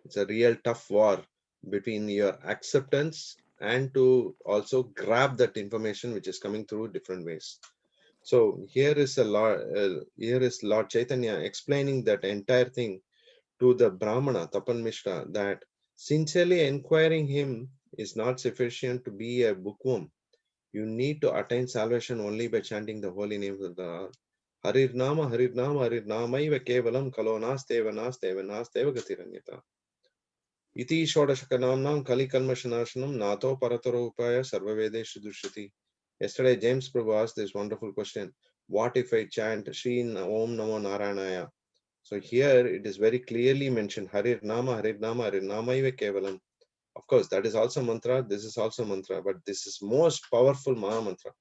It's a real tough war between your acceptance and to also grab that information which is coming through different ways. So here is Lord Chaitanya explaining that entire thing to the Brahmana Tapan Mishra, that sincerely inquiring him is not sufficient to be a bookworm. You need to attain salvation only by chanting the holy names of the Lord. Harirnama Harirnama Harirnamaiva Kevalam Kalonasteva Nasteva Nasteva Gatiranyata. Iti Shodashakanamnam Kali Kalmashanashanam Nato Parataro Upaya Sarvavedeshu Dushriti. Yesterday, James Prabhu asked this wonderful question. What if I chant Shri Om Namo Naranaya So here it is very clearly mentioned, Harir Nama, Harir Nama, Harir Nama Iva Kevalam. Of course, that is also mantra, this is also mantra, but this is most powerful Maha Mantra.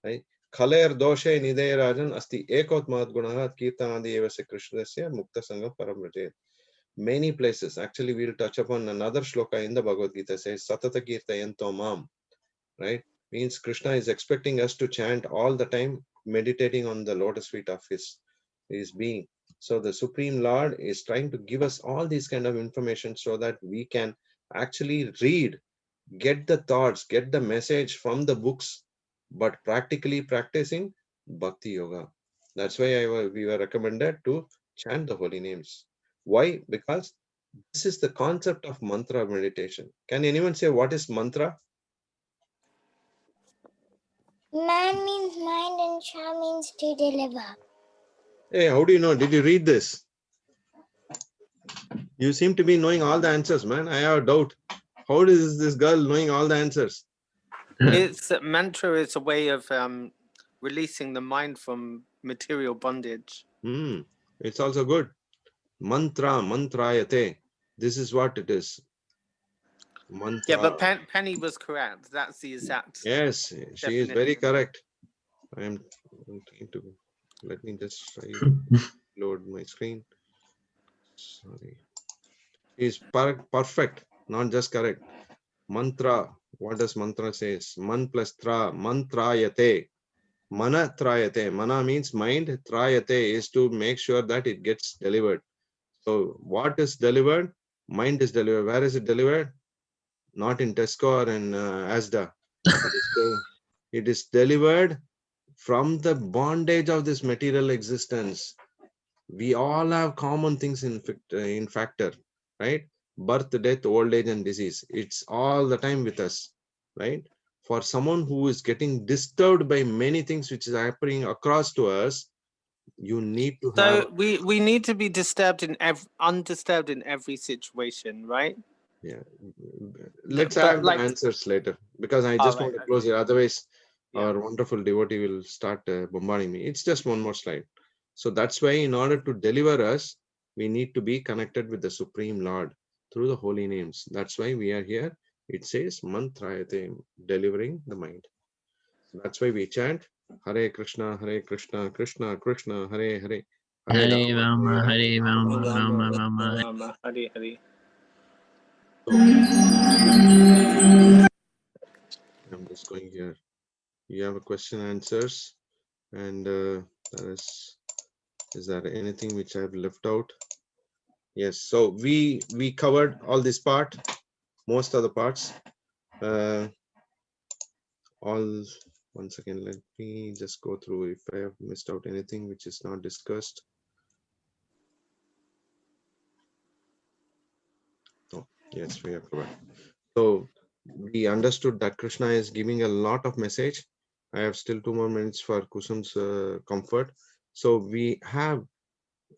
Right? Khaler doshe nidaya rajan asti ekot mahad gunaha kirtanadi evasya krishnasya mukta sangha paramrajet. Many places, actually we'll touch upon another shloka in the Bhagavad Gita, says Satata Kirtayanto Mam, right? Means Krishna is expecting us to chant all the time, meditating on the lotus feet of his being. So the Supreme Lord is trying to give us all these kind of information so that we can actually read, get the thoughts, get the message from the books, but practically practicing Bhakti Yoga. That's why we were recommended to chant the holy names. Why? Because this is the concept of mantra meditation. Can anyone say what is mantra? Man means mind and Cha means to deliver. Hey, how do you know? Did you read this? You seem to be knowing all the answers, man. I have a doubt. How is this girl knowing all the answers? It's mantra is a way of releasing the mind from material bondage. It's also good. Mantra, mantrayate. This is what it is. Mantra. Yeah, but Penny was correct. That's the exact. Yes, she is very definition. correct. I am trying to, let me just try to load my screen. Sorry. She is perfect, not just correct. Mantra. What does mantra says? Man plus tra, mantrayate. Mana trayate. Mana means mind. Trayate is to make sure that it gets delivered. So what is delivered? Mind is delivered. Where is it delivered? Not in Tesco or in Asda. It is delivered from the bondage of this material existence. We all have common things in factor, right? Birth, death, old age, and disease. It's all the time with us, right? For someone who is getting disturbed by many things which is happening across to us, you need to have. So we need to be disturbed in undisturbed in every situation, right? Yeah. Let's But have the like- answers later, because I All just right, want to close it. Otherwise, Yeah. our wonderful devotee will start bombarding me. It's just one more slide. So that's why in order to deliver us, we need to be connected with the Supreme Lord through the holy names. That's why we are here. It says mantrayate, delivering the mind. That's why we chant Hare Krishna, Krishna Krishna, Hare Hare. Hare Rama, Hare Rama, Rama Rama. Rama, Hare Hare. I'm just going here. You have a question answers, and there is there anything which I've left out? Yes, so we covered all this part, most of the parts. All, one second, let me just go through if I have missed out anything which is not discussed. Oh, yes, we have covered. So we understood that Krishna is giving a lot of message. I have still 2 more minutes for Kusum's comfort. So we have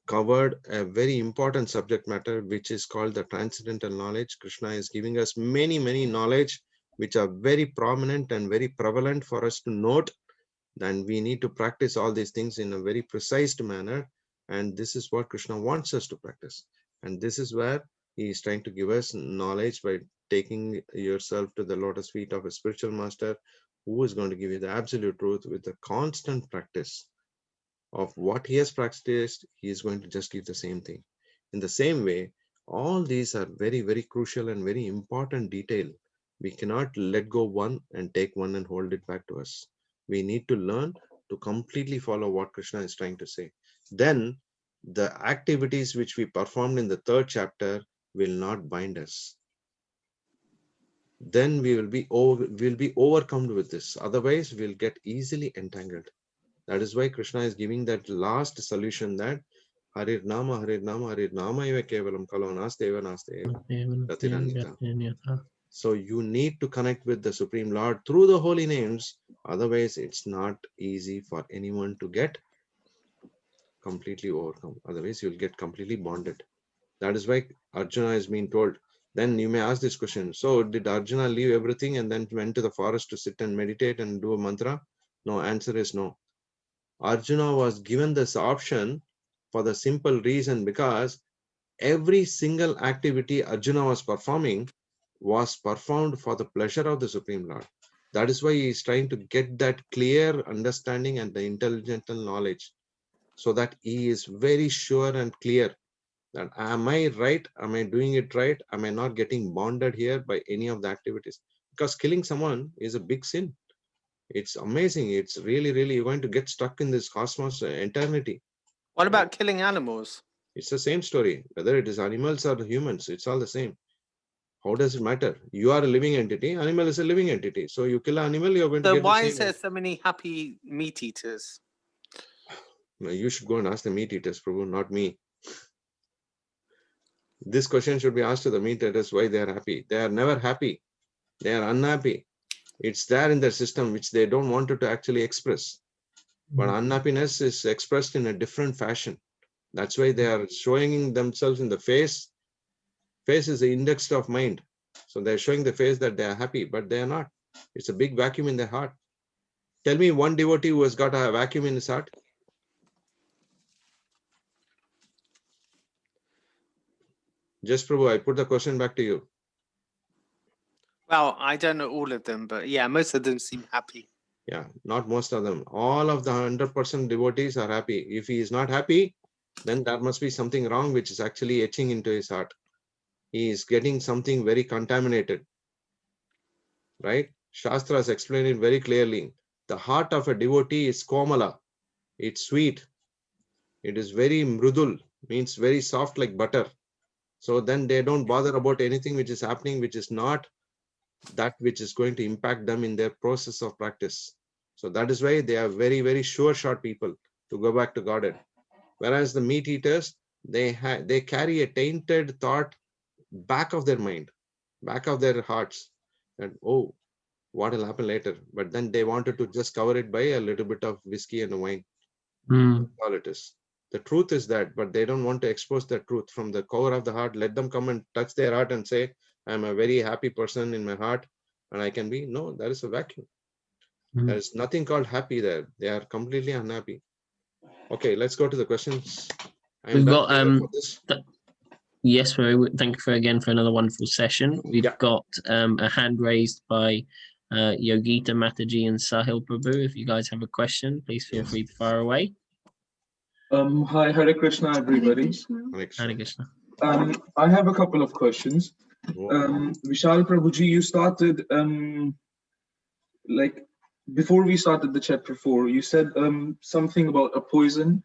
covered a very important subject matter, which is called the transcendental knowledge. Krishna is giving us many knowledge which are very prominent and very prevalent for us to note. Then we need to practice all these things in a very precise manner. And this is what Krishna wants us to practice. And this is where he is trying to give us knowledge by taking yourself to the lotus feet of a spiritual master who is going to give you the absolute truth with a constant practice of what he has practiced. He is going to just give the same thing. In the same way, all these are very crucial and very important detail. We cannot let go one and take one and hold it back to us. We need to learn to completely follow what Krishna is trying to say. Then the activities which we performed in the 3rd chapter will not bind us. Then we will be overcome with this. Otherwise, we'll get easily entangled. That is why Krishna is giving that last solution, that Harir Nama, Harir Nama, Harir Nama eva kevalam kalo nasteva naste. So you need to connect with the Supreme Lord through the holy names. Otherwise, it's not easy for anyone to get completely overcome. Otherwise, you'll get completely bonded. That is why Arjuna is being told. Then you may ask this question. So did Arjuna leave everything and then went to the forest to sit and meditate and do a mantra? No, answer is no. Arjuna was given this option for the simple reason because every single activity Arjuna was performing was performed for the pleasure of the Supreme Lord. That is why he is trying to get that clear understanding and the intelligent knowledge, so that he is very sure and clear that am I right? Am I doing it right? Am I not getting bonded here by any of the activities? Because killing someone is a big sin. It's amazing. It's really, really, you're going to get stuck in this cosmos eternity. What about killing animals? It's the same story, whether it is animals or humans, it's all the same. How does it matter? You are a living entity, animal is a living entity. So you kill an animal, you're going to So get the why same. is there so many happy meat eaters? No, you should go and ask the meat eaters, Prabhu, not me. This question should be asked to the meat eaters why they are happy. They are never happy. They are unhappy. It's there in their system, which they don't want to actually express. But unhappiness is expressed in a different fashion. That's why they are showing themselves in the face. Face is the index of mind. So they're showing the face that they are happy, but they are not. It's a big vacuum in their heart. Tell me one devotee who has got a vacuum in his heart. Just Prabhu, I put the question back to you. Well, I don't know all of them, but yeah, most of them seem happy. Yeah, not most of them. All of the 100% devotees are happy. If he is not happy, then there must be something wrong, which is actually etching into his heart. He is getting something very contaminated, right? Shastras explain it very clearly. The heart of a devotee is komala. It's sweet. It is very mrudul, means very soft like butter. So then they don't bother about anything which is happening, which is not that which is going to impact them in their process of practice. So that is why they are very, very sure shot people to go back to Godhead. Whereas the meat eaters, they carry a tainted thought back of their mind, back of their hearts, that, oh, what will happen later? But then they wanted to just cover it by a little bit of whiskey and wine. That's all it is. The truth is that, but they don't want to expose the truth from the core of the heart. Let them come and touch their heart and say, I'm a very happy person in my heart and I can be. No, there is a vacuum. There is nothing called happy there. They are completely unhappy. Okay, let's go to the questions. We've got for this. yes, thank you again for another wonderful session. We've got a hand raised by Yogita Mataji and Sahil Prabhu. If you guys have a question, please feel free to fire away. Hi, Hare Krishna, everybody. Hare Krishna. I have a couple of questions. Vishal Prabhuji, you started like before we started the chapter 4, you said something about a poison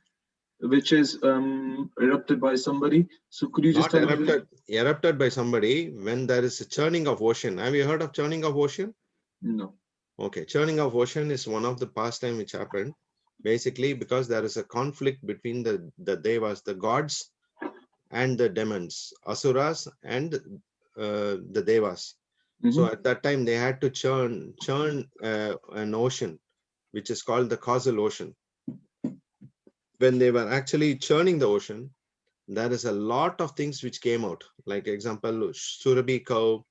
which is erupted by somebody. So could you just tell me? Erupted by somebody when there is a churning of ocean. Have you heard of churning of ocean? No. Okay, churning of ocean is one of the pastime which happened. Basically, because there is a conflict between the devas, the gods, and the demons, asuras and the devas. So at that time they had to churn an ocean, which is called the causal ocean. When they were actually churning the ocean, there is a lot of things which came out. Like example, Surabhi cow,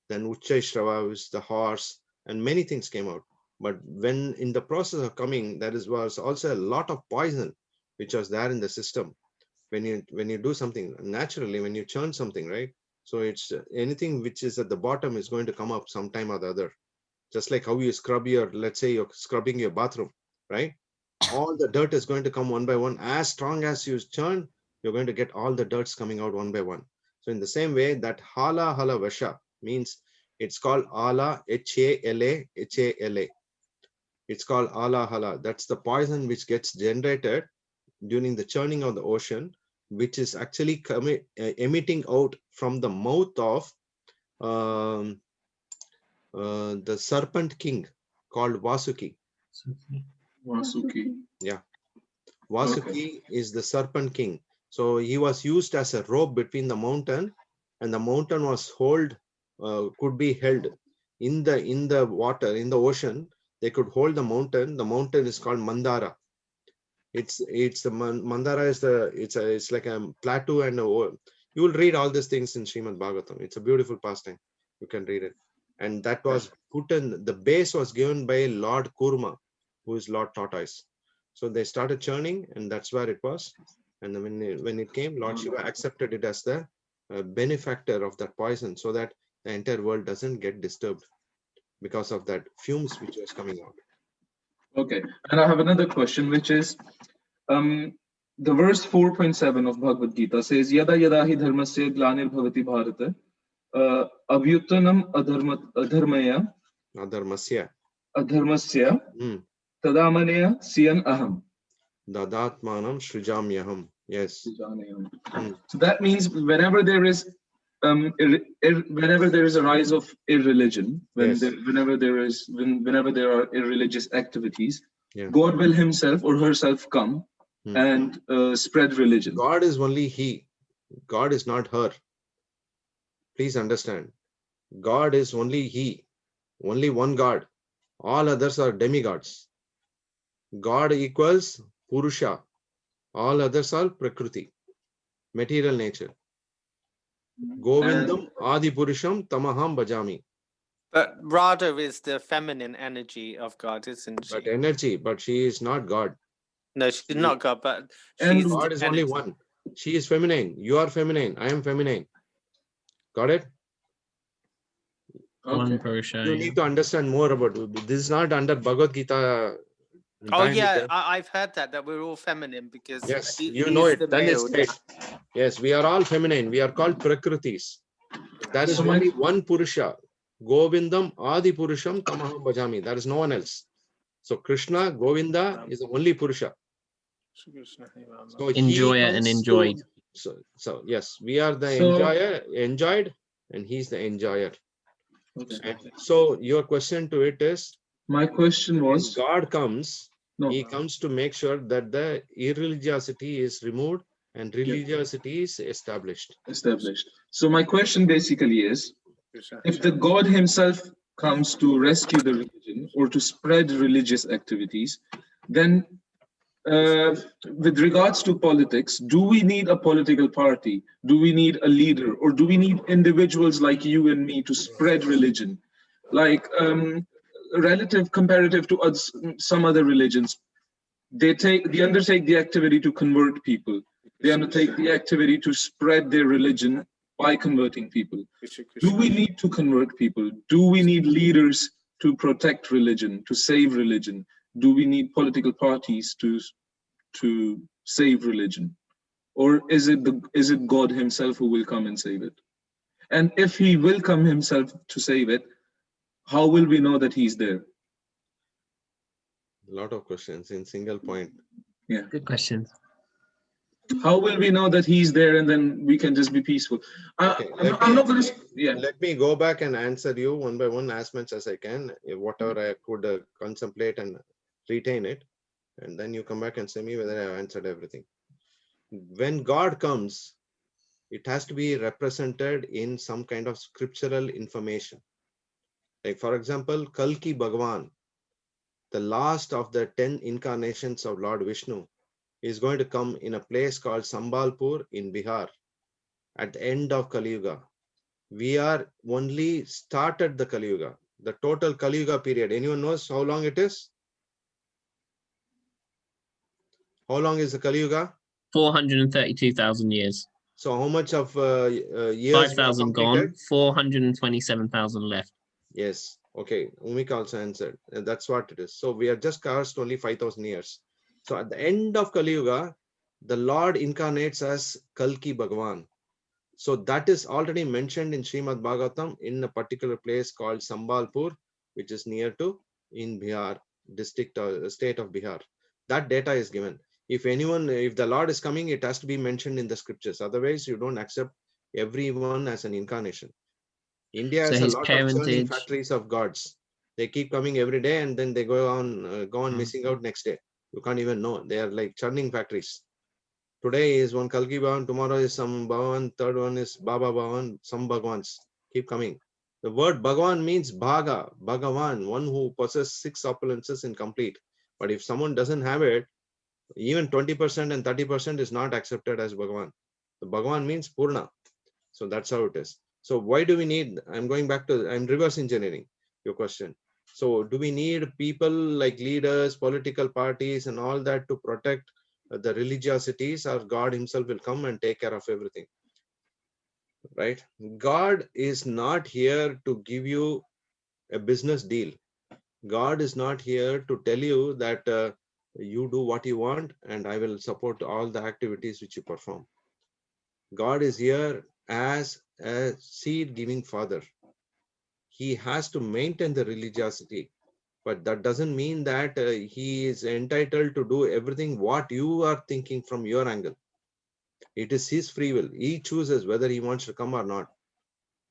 then Uchchaishrava, which is the horse, and many things came out. But when in the process of coming, there was also a lot of poison which was there in the system. When you do something naturally, when you churn something, right? So it's anything which is at the bottom is going to come up sometime or the other. Just like how you scrub let's say you're scrubbing your bathroom, right? All the dirt is going to come one by one. As strong as you churn, you're going to get all the dirts coming out one by one. So in the same way, that hala hala vasha means it's called ala, H-A-L-A, H-A-L-A. It's called ala hala. That's the poison which gets generated during the churning of the ocean, which is actually emitting out from the mouth of the serpent king called Vasuki. Vasuki. Yeah. Vasuki is the serpent king. So he was used as a rope between the mountain, and the mountain was could be held in the water, in the ocean. They could hold the mountain. The mountain is called Mandara. It's the Mandara is it's like a plateau, and you will read all these things in Srimad Bhagavatam. It's a beautiful pastime. You can read it. And that was put in, the base was given by Lord Kurma, who is Lord Tortoise. So they started churning, and that's where it was. And then when it came, Lord Shiva accepted it as the benefactor of that poison, so that the entire world doesn't get disturbed because of that fumes which was coming out. Okay, and I have another question, which is, the verse 4.7 of Bhagavad Gita says, Yada yada hi dharmasya glanir bhavati bharata, abhyutanam adharmaya, adharmasya, tadamanaya siyam aham. Dadatmanam srijamyaham. Yes. So that means whenever there is a rise of irreligion, whenever there are irreligious activities, God will himself or herself come and spread religion. God is only he. God is not her. Please understand. God is only he. Only one God. All others are demigods. God equals Purusha. All others are Prakriti, material nature. Govindam Adi Purusham Tamaham Bhajami. But Radha is the feminine energy of God, isn't she? But energy, but she is not God. No, she's not God, but she's God is only one. She is feminine. You are feminine. I am feminine. Got it? One Purusha. You need to understand more about it. This is not under Bhagavad Gita. Oh yeah, I've heard that we're all feminine because yes, you know it. Then it's great. Yes, we are all feminine. We are called Prakritis. There is only one Purusha. Govindam Adi Purusham Tamaham Bhajami. There is no one else. So Krishna, Govinda is the only Purusha. So enjoyer and enjoyed. So yes, we are the enjoyer, enjoyed, and he's the enjoyer. Okay. So your question to it is, my question was, when God comes, he comes to make sure that the irreligiosity is removed and religiosity is established. So my question basically is, if the God himself comes to rescue the religion or to spread religious activities, then with regards to politics, do we need a political party? Do we need a leader? Or do we need individuals like you and me to spread religion? Like comparative to some other religions, they undertake the activity to convert people. They undertake the activity to spread their religion by converting people. Do we need to convert people? Do we need leaders to protect religion, to save religion? Do we need political parties to save religion? Or is it God himself who will come and save it? And if he will come himself to save it, how will we know that he's there? A lot of questions in single point. Yeah, good questions. How will we know that he's there and then we can just be peaceful? Let me go back and answer you one by one as much as I can, whatever I could contemplate and retain it. And then you come back and say me whether I have answered everything. When God comes, it has to be represented in some kind of scriptural information. Like for example, Kalki Bhagavan, the last of the 10 incarnations of Lord Vishnu, is going to come in a place called Sambalpur in Bihar at the end of Kali Yuga. We are only started the Kali Yuga, the total Kali Yuga period. Anyone knows how long it is? How long is the Kali Yuga? 432,000 years. So how much of years? 5,000 gone, 427,000 left. Yes. Okay. Umika also answered. And that's what it is. So we are just cast only 5,000 years. So at the end of Kali Yuga, the Lord incarnates as Kalki Bhagavan. So that is already mentioned in Srimad Bhagavatam in a particular place called Sambalpur, which is near to in Bihar district or state of Bihar. That data is given. If the Lord is coming, it has to be mentioned in the scriptures. Otherwise, you don't accept everyone as an incarnation. India has a lot of churning factories of gods. They keep coming every day and then they go on missing out next day. You can't even know. They are like churning factories. Today is one Kalki Bhavan, tomorrow is some Bhavan, third one is Baba Bhavan, some Bhagavans keep coming. The word Bhagavan means Bhaga, Bhagavan, one who possesses 6 opulences in complete. But if someone doesn't have it, even 20% and 30% is not accepted as Bhagavan. The Bhagavan means Purna. So that's how it is. So why do we need, I'm reverse engineering your question. So do we need people like leaders, political parties and all that to protect the religiosities, or God himself will come and take care of everything. Right? God is not here to give you a business deal. God is not here to tell you that you do what you want and I will support all the activities which you perform. God is here as a seed giving father. He has to maintain the religiosity, but that doesn't mean that he is entitled to do everything what you are thinking from your angle. It is his free will. He chooses whether he wants to come or not.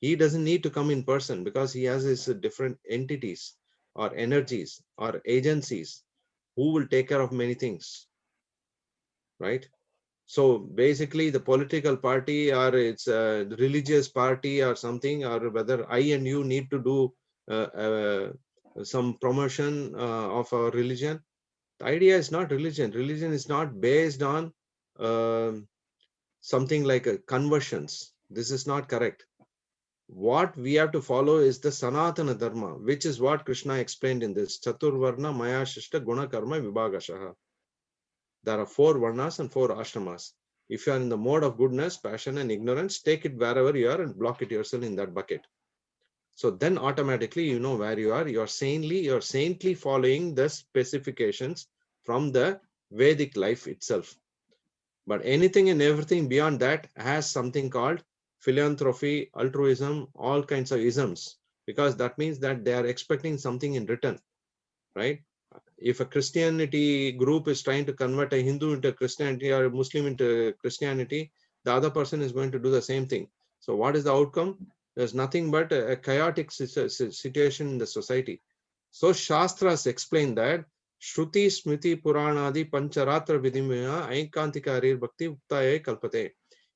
He doesn't need to come in person because he has his different entities or energies or agencies who will take care of many things, right? So basically the political party or it's a religious party or something, or whether I and you need to do some promotion of our religion. The idea is not religion. Religion is not based on something like conversions. This is not correct. What we have to follow is the Sanatana Dharma, which is what Krishna explained in this Chaturvarna Maya Shishta Guna Karma Vibhagashaha. There are 4 varnas and 4 ashramas. If you are in the mode of goodness, passion, and ignorance, take it wherever you are and block it yourself in that bucket. So then automatically you know where you are. You're saintly following the specifications from the Vedic life itself. But anything and everything beyond that has something called philanthropy, altruism, all kinds of isms, because that means that they are expecting something in return, right? If a Christianity group is trying to convert a Hindu into Christianity or a Muslim into Christianity, the other person is going to do the same thing. So what is the outcome? There's nothing but a chaotic situation in the society. So Shastras explain that Shruti Smriti Puranadi Pancharatra Vidimya Ainkantika Arir Bhakti Uktaye Kalpate.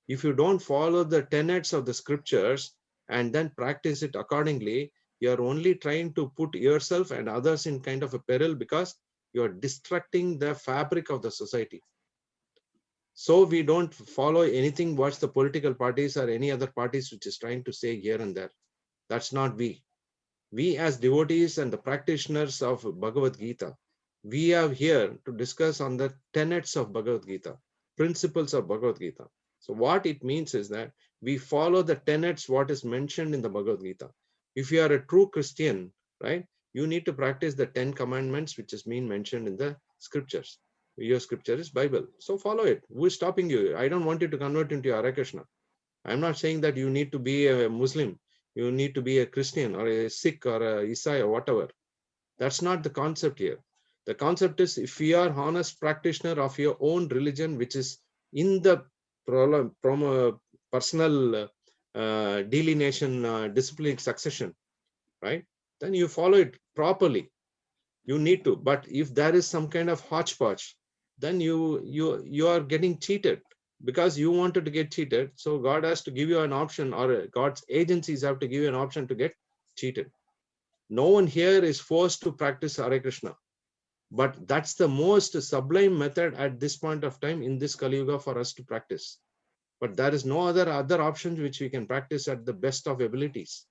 If you don't follow the tenets of the scriptures and then practice it accordingly, you are only trying to put yourself and others in kind of a peril because you are destructing the fabric of the society. So we don't follow anything what the political parties or any other parties which is trying to say here and there. That's not we. We as devotees and the practitioners of Bhagavad Gita, we are here to discuss on the tenets of Bhagavad Gita, principles of Bhagavad Gita. So what it means is that we follow the tenets what is mentioned in the Bhagavad Gita. If you are a true Christian, right, you need to practice the 10 commandments which is being mentioned in the scriptures. Your scripture is Bible. So follow it. Who is stopping you? I don't want you to convert into Hare Krishna. I'm not saying that you need to be a Muslim. You need to be a Christian or a Sikh or a Isai or whatever. That's not the concept here. The concept is if you are honest practitioner of your own religion, which is in the personal delineation, discipline, succession, right? Then you follow it properly. You need to. But if there is some kind of hodgepodge, then you are getting cheated. Because you wanted to get cheated, so God has to give you an option, or God's agencies have to give you an option to get cheated. No one here is forced to practice Hare Krishna, but that's the most sublime method at this point of time in this Kali Yuga for us to practice. But there is no other options which we can practice at the best of abilities.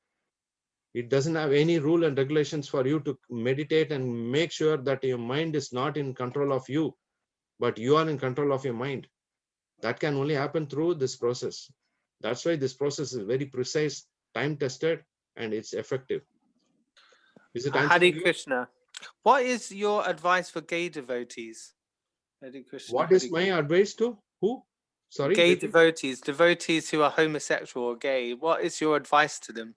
It doesn't have any rule and regulations for you to meditate and make sure that your mind is not in control of you, but you are in control of your mind. That can only happen through this process. That's why this process is very precise, time-tested, and it's effective. Is it answering Hare you? Krishna. What is your advice for gay devotees? Hare Krishna. What is my advice to who? Sorry, Gay repeat. devotees who are homosexual or gay. What is your advice to them?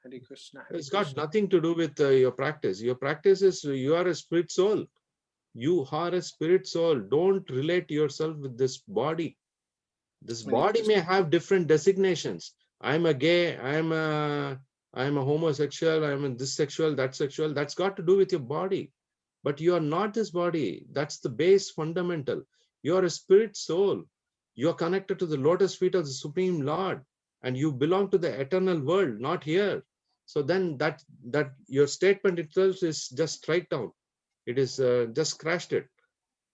Hare Krishna. Hare It's got Krishna. nothing to do with your practice. Your practice is you are a spirit soul. You are a spirit soul. Don't relate yourself with this body. This body may have different designations. I'm a gay, I'm a homosexual, I'm a this sexual, that sexual. That's got to do with your body. But you are not this body. That's the base fundamental. You are a spirit soul. You are connected to the lotus feet of the Supreme Lord. And you belong to the eternal world, not here. So then that your statement itself is just straight down. It is just crashed it.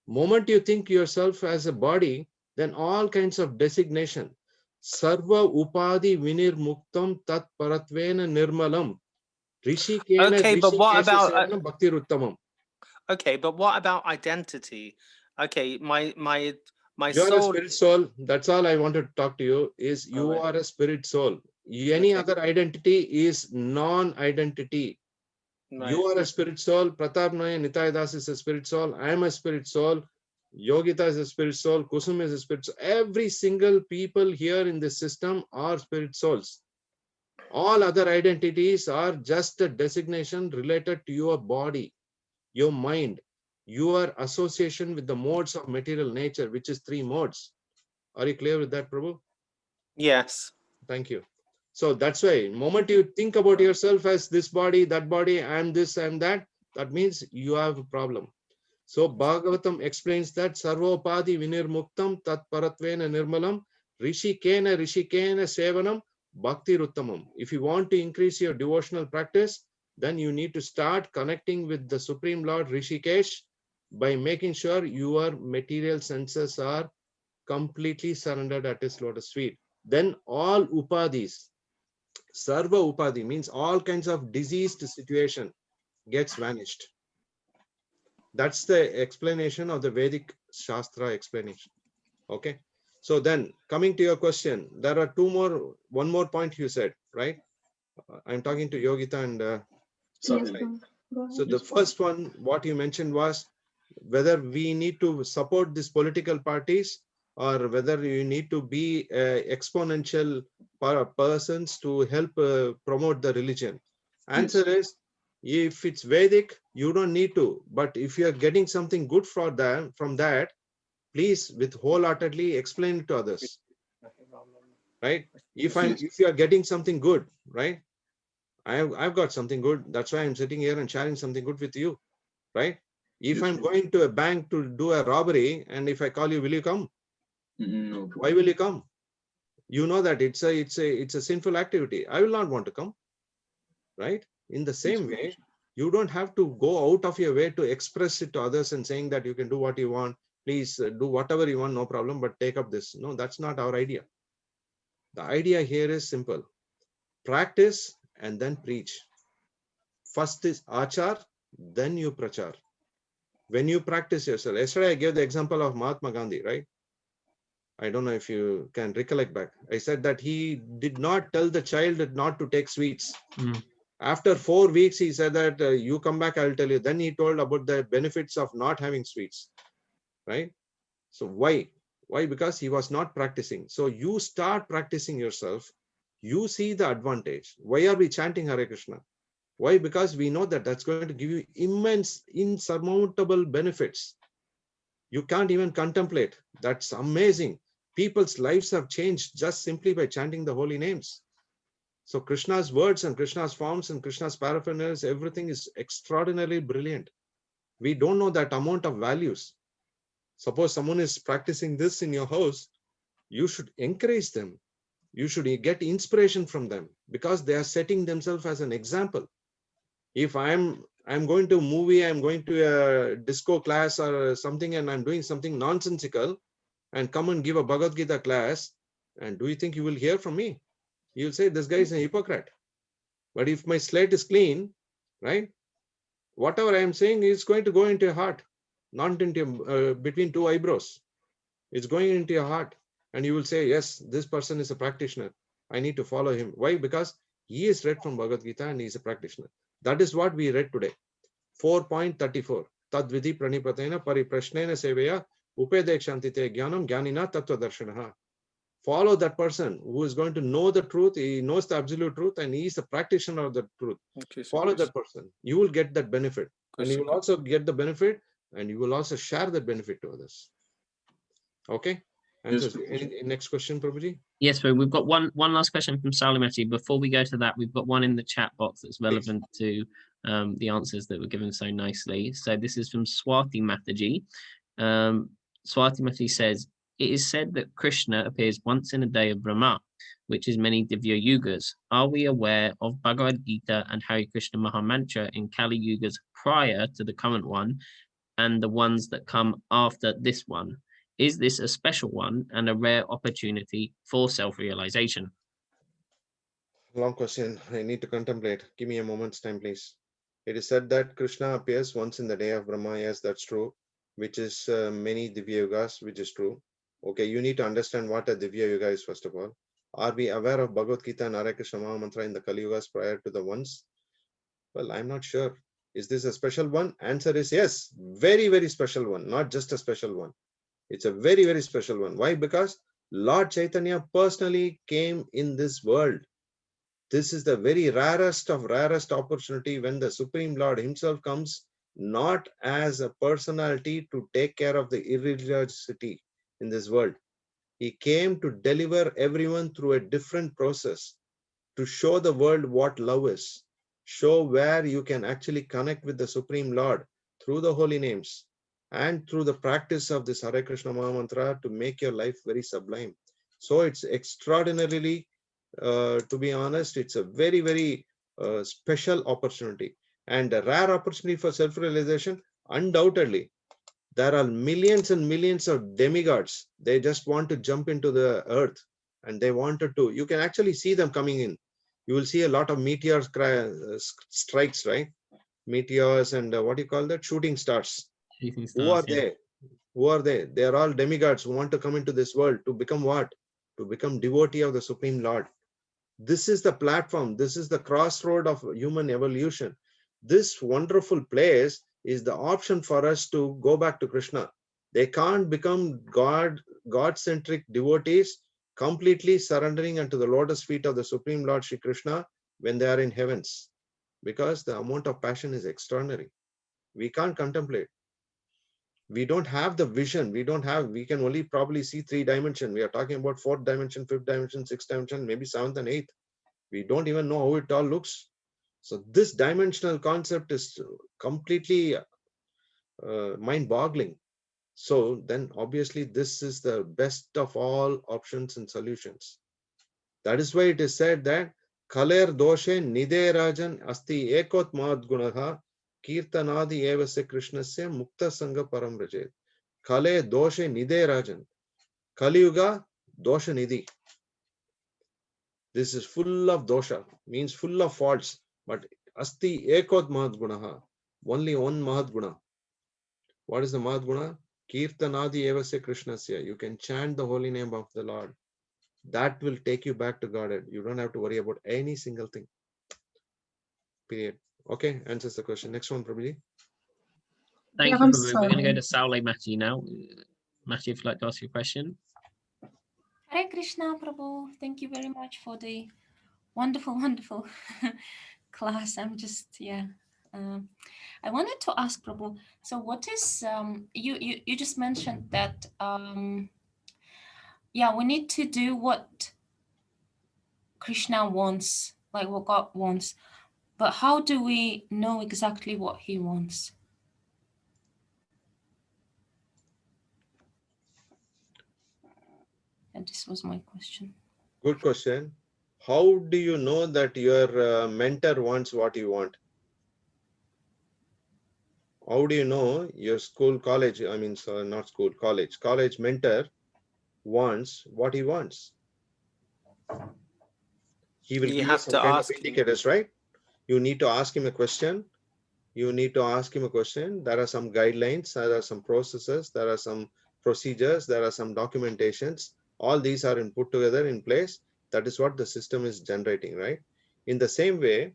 Moment you think yourself as a body, then all kinds of designation. Sarva upadi vinir muktam tat paratvena nirmalam. Rishikena Okay, but what about bhakti ruttamam. okay, but what about identity? Okay, my You are a soul. spirit soul. That's all I wanted to talk to you is you Alright. are a spirit soul. Any Okay. other identity is non-identity. You Right. are a spirit soul. Pratap Noy, Nitai Das is a spirit soul. I am a spirit soul. Yogita is a spirit soul. Kusum is a spirit soul. Every single people here in this system are spirit souls. All other identities are just a designation related to your body, your mind, your association with the modes of material nature, which is 3 modes. Are you clear with that, Prabhu? Yes. Thank you. So that's why, moment you think about yourself as this body, that body, I am this, I am that, that means you have a problem. So Bhagavatam explains that Sarvopadi Vinirmuktam Tat Paratvena Nirmalam Rishikena Sevanam Bhakti Ruttamam. If you want to increase your devotional practice, then you need to start connecting with the Supreme Lord Rishikesh by making sure your material senses are completely surrendered at his lotus feet. Then all upadis, sarva upadi means all kinds of diseased situation gets vanished. That's the explanation of the Vedic Shastra explanation. Okay. So then coming to your question, there are one more point you said, right? I'm talking to Yogita and Yes, Right. Prabhu. Go ahead. So the first one, what you mentioned was whether we need to support these political parties or whether you need to be exponential persons to help promote the religion. Answer is, if it's Vedic, you don't need to. But if you are getting something good for them from that, please with wholeheartedly explain it to others. Right? If you are getting something good, right? I've got something good. That's why I'm sitting here and sharing something good with you, right? If I'm going to a bank to do a robbery, and if I call you, will you come? No. Why will you come? You know that it's a sinful activity. I will not want to come, right? In the same way, you don't have to go out of your way to express it to others and saying that you can do what you want. Please do whatever you want, no problem, but take up this. No, that's not our idea. The idea here is simple. Practice and then preach. First is achar, then you prachar. When you practice yourself, yesterday I gave the example of Mahatma Gandhi, right? I don't know if you can recollect back. I said that he did not tell the child not to take sweets. After 4 weeks, he said that you come back, I'll tell you. Then he told about the benefits of not having sweets, right? So why? Why? Because he was not practicing. So you start practicing yourself. You see the advantage. Why are we chanting Hare Krishna? Why? Because we know that that's going to give you immense, insurmountable benefits. You can't even contemplate. That's amazing. People's lives have changed just simply by chanting the holy names. So Krishna's words and Krishna's forms and Krishna's paraphernals, everything is extraordinarily brilliant. We don't know that amount of values. Suppose someone is practicing this in your house, you should encourage them. You should get inspiration from them because they are setting themselves as an example. If I'm going to a movie, I'm going to a disco class or something, and I'm doing something nonsensical, and come and give a Bhagavad Gita class, and do you think you will hear from me? You'll say, this guy is a hypocrite. But if my slate is clean, right, whatever I am saying is going to go into your heart, not into between 2 eyebrows. It's going into your heart. And you will say, yes, this person is a practitioner. I need to follow him. Why? Because he is read from Bhagavad Gita and he is a practitioner. That is what we read today. 4.34. Tadvidhi pranipratena pariprashnena seveya upedekshantite jnanam jnanina tattva darshanaha. Follow that person who is going to know the truth. He knows the absolute truth and he is a practitioner of the truth. Follow that person. You will get that benefit. And you will also get the benefit and you will also share that benefit to others. Okay. Yes, Next question, Prabhuji. Yes, so we've got one last question from Salimati. Before we go to that, we've got one in the chat box that's relevant to the answers that were given so nicely. So this is from Swati Mataji. Swati Mataji says, it is said that Krishna appears once in a day of Brahma, which is many Divya Yugas. Are we aware of Bhagavad Gita and Hare Krishna Mahamantra in Kali Yugas prior to the current one and the ones that come after this one? Is this a special one and a rare opportunity for self-realization? Long question. I need to contemplate. Give me a moment's time, please. It is said that Krishna appears once in the day of Brahma. Yes, that's true. which is many Divya Yugas, which is true. Okay, you need to understand what a Divya Yuga is first of all. Are we aware of Bhagavad Gita and Hare Krishna Maha Mantra in the Kali Yugas prior to the ones? Well, I'm not sure. Is this a special one? Answer is yes. Very, very special one. Not just a special one. It's a very, very special one. Why? Because Lord Chaitanya personally came in this world. This is the very rarest of rarest opportunity when the Supreme Lord himself comes, not as a personality to take care of the irreligiosity in this world. He came to deliver everyone through a different process, to show the world what love is, show where you can actually connect with the Supreme Lord through the holy names and through the practice of this Hare Krishna Maha Mantra to make your life very sublime. So it's extraordinarily, to be honest, it's a very, very special opportunity and a rare opportunity for self-realization. Undoubtedly, there are millions and millions of demigods. They just want to jump into the earth and they wanted to. You can actually see them coming in. You will see a lot of meteors strikes, right? Meteors and what do you call that? Shooting stars. Shooting Who are stars, yeah. they? Who are they? They are all demigods who want to come into this world to become what? To become devotee of the Supreme Lord. This is the platform. This is the crossroad of human evolution. This wonderful place is the option for us to go back to Krishna. They can't become God-centric devotees, completely surrendering unto the lotus feet of the Supreme Lord Shri Krishna when they are in heavens, because the amount of passion is extraordinary. We can't contemplate. We don't have the vision. We can only probably see 3 dimensions. We are talking about 4th dimension, 5th dimension, 6th dimension, maybe 7th and 8th. We don't even know how it all looks. So this dimensional concept is completely mind-boggling. So then obviously this is the best of all options and solutions. That is why it is said that Kaler doshe nide rajan asti ekot mahad gunaha kirtanadi evase krishnasya mukta sangha param rajet. Kale doshe nide rajan. Kali yuga dosha nidhi. This is full of dosha, means full of faults. But asti ekot mahad gunaha, only one mahad guna. What is the mahad guna? Kirtanadi evasya krishnasya. You can chant the holy name of the Lord. That will take you back to Godhead. You don't have to worry about any single thing. Period. Okay, answers the question. Next one, Prabhuji. Thank Yeah, you, I'm Prabhu. We're going to go sorry. to Saule Matthew now. Matthew, if you'd like to ask your question. Hare Krishna, Prabhu. Thank you very much for the wonderful class. I'm just, yeah. I wanted to ask Prabhu, so what is, you just mentioned that, yeah, we need to do what Krishna wants, like what God wants. But how do we know exactly what he wants? And this was my question. Good question. How do you know that your mentor wants what you want? How do you know your college, I mean, so not school, college mentor wants what he wants? He will You give you have some to kind of ask him. indicators, right? You need to ask him a question. You need to ask him a question. There are some guidelines, there are some processes, there are some procedures, there are some documentations. All these are put together in place. That is what the system is generating, right? In the same way,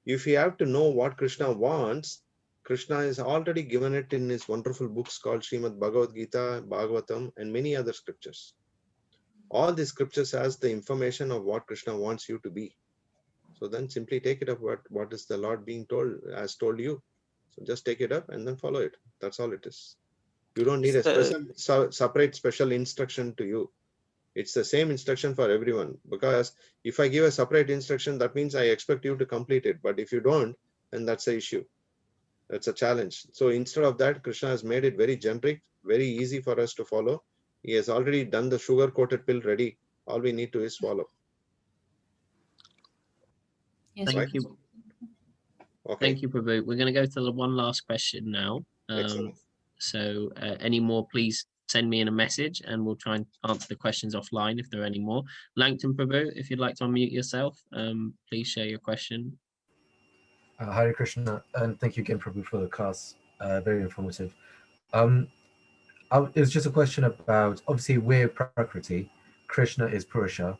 if you have to know what Krishna wants, Krishna has already given it in his wonderful books called Srimad Bhagavad Gita, Bhagavatam, and many other scriptures. All these scriptures has the information of what Krishna wants you to be. So then simply take it up what is the Lord being told, has told you. So just take it up and then follow it. That's all it is. You don't need a separate special instruction to you. It's the same instruction for everyone, because if I give a separate instruction, that means I expect you to complete it. But if you don't, then that's the issue. That's a challenge. So instead of that, Krishna has made it very generic, very easy for us to follow. He has already done the sugar-coated pill ready. All we need to is follow. Yes, Thank you. Okay. Thank you, Prabhu. We're going to go to the one last question now. Excellent. So any more, please send me in a message and we'll try and answer the questions offline if there are any more. Langton Prabhu, if you'd like to unmute yourself, please share your question. Hare Krishna, and thank you again, Prabhu, for the class. Very informative. It's just a question about, obviously we're Prakriti, Krishna is Purusha,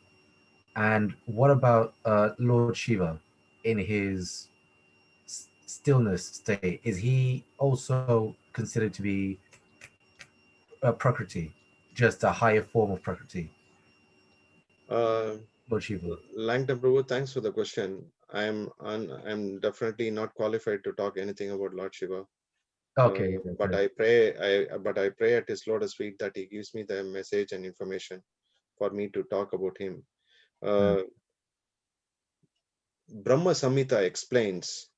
and what about Lord Shiva in his stillness state? Is he also considered to be Prakriti, just a higher form of Prakriti? Lord Shiva. Langton Prabhu, thanks for the question. I'm definitely not qualified to talk anything about Lord Shiva. Okay. But I pray at his lotus feet that he gives me the message and information for me to talk about him. Brahma Samhita explains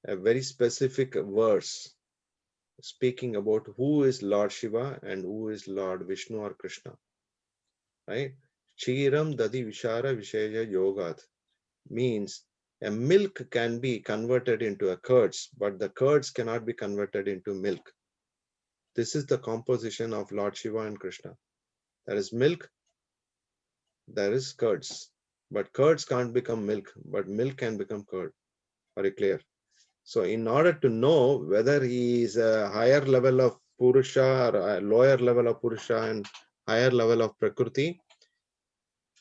a very specific verse speaking about who is Lord Shiva and who is Lord Vishnu or Krishna. Right? Chiram Dadi Vishara Vishaya Yogat means a milk can be converted into a curds, but the curds cannot be converted into milk. This is the composition of Lord Shiva and Krishna. There is milk, there is curds, but curds can't become milk, but milk can become curd. Very clear. So in order to know whether he is a higher level of Purusha or a lower level of Purusha and higher level of Prakriti,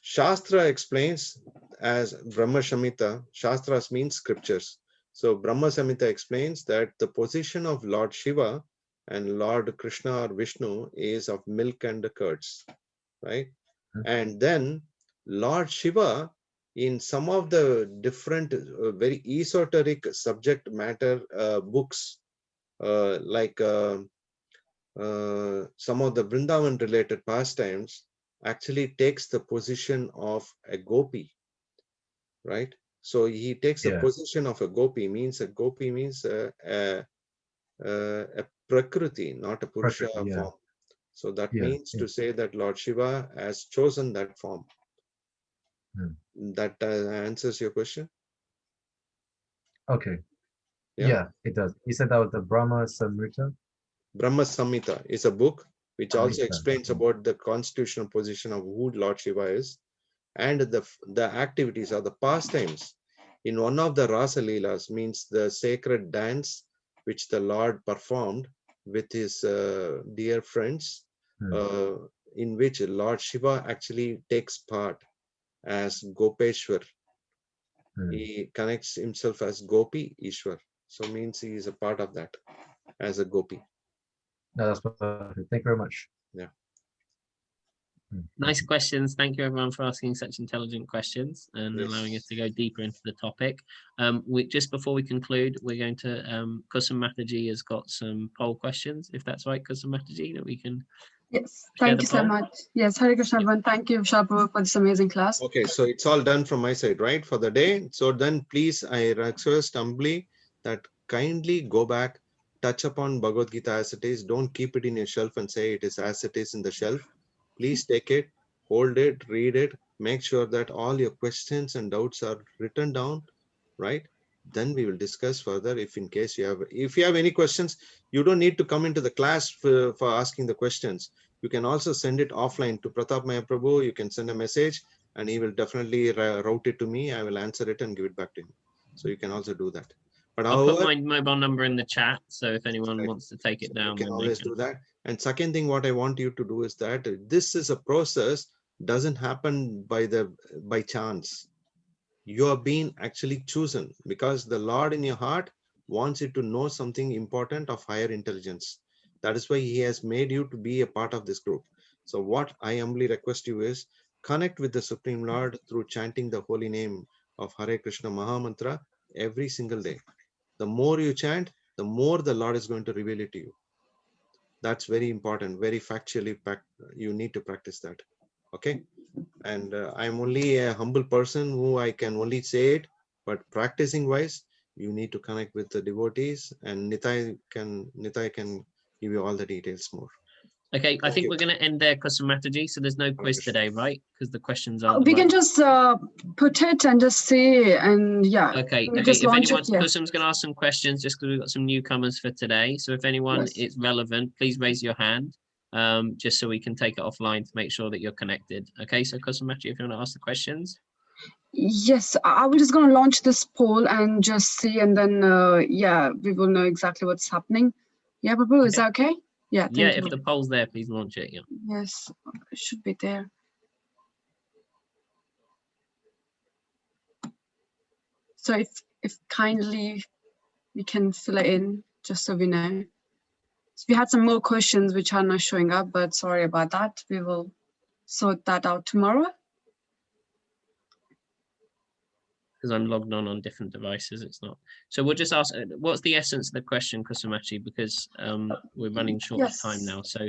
Shastra explains as Brahma Samhita. Shastras means scriptures. So Brahma Samhita explains that the position of Lord Shiva and Lord Krishna or Vishnu is of milk and the curds, right? And then Lord Shiva, in some of the different very esoteric subject matter books, like some of the Vrindavan related pastimes, actually takes the position of a gopi, right? So he takes the position of a gopi, means a gopi means a prakriti, not a Purusha form. So that means to say that Lord Shiva has chosen that form. That answers your question? Okay. Yeah, it does. You said that was the Brahma Samhita? Brahma Samhita is a book which also explains about the constitutional position of who Lord Shiva is and the activities or the pastimes. In one of the Rasa Leelas, means the sacred dance which the Lord performed with his dear friends, in which Lord Shiva actually takes part as Gopeshwar. He connects himself as Gopi Ishwar. So means he is a part of that as a Gopi. No, that's perfect. Thank you very much. Yeah. Nice questions. Thank you everyone for asking such intelligent questions and allowing us to go deeper into the topic. Just before we conclude, we're going to Kusum Mataji has got some poll questions, if that's right, Kusum Mataji, that we can. Yes, thank you so much. Yes, Hare Krishna, everyone. Thank you, Shabu, for this amazing class. Okay, so it's all done from my side, right, for the day. So then please, I request humbly that kindly go back, touch upon Bhagavad Gita as it is. Don't keep it in your shelf and say it is as it is in the shelf. Please take it, hold it, read it, make sure that all your questions and doubts are written down, right? Then we will discuss further. If in case you have any questions, you don't need to come into the class for asking the questions. You can also send it offline to Pratap Mahaprabhu. You can send a message and he will definitely route it to me. I will answer it and give it back to him. So you can also do that. But I'll put my mobile number in the chat. So if anyone wants to take it down, you can always do that. And second thing, what I want you to do is that this is a process, doesn't happen by chance. You are being actually chosen because the Lord in your heart wants you to know something important of higher intelligence. That is why he has made you to be a part of this group. So what I humbly request you is connect with the Supreme Lord through chanting the holy name of Hare Krishna Maha Mantra every single day. The more you chant, the more the Lord is going to reveal it to you. That's very important, very factually. You need to practice that. Okay. And I'm only a humble person who I can only say it, but practicing wise, you need to connect with the devotees, and Nitai can give you all the details more. Okay, I think we're going to end there, Kusum Mataji. So there's no quiz today, right? Because the questions are. We can just put it and just say, and yeah. Okay. We'll Okay. just If launch anyone, it, yeah. Kusum's going to ask some questions, just because we've got some newcomers for today. So if anyone is relevant, please raise your hand, just so we can take it offline to make sure that you're connected. Okay. So Kusum Mataji, if you want to ask the questions. Yes, I was just going to launch this poll and just see, and then yeah, we will know exactly what's happening. Yeah, Prabhu, is that okay? Yeah, thank Yeah, you. if the poll's there, please launch it. Yeah. Yes, it should be there. So if kindly we can fill it in just so we know. So we had some more questions which are not showing up, but sorry about that. We will sort that out tomorrow. Because I'm logged on different devices, it's not. So we'll just ask, what's the essence of the question, Kusamachi? Because we're running short of time now. So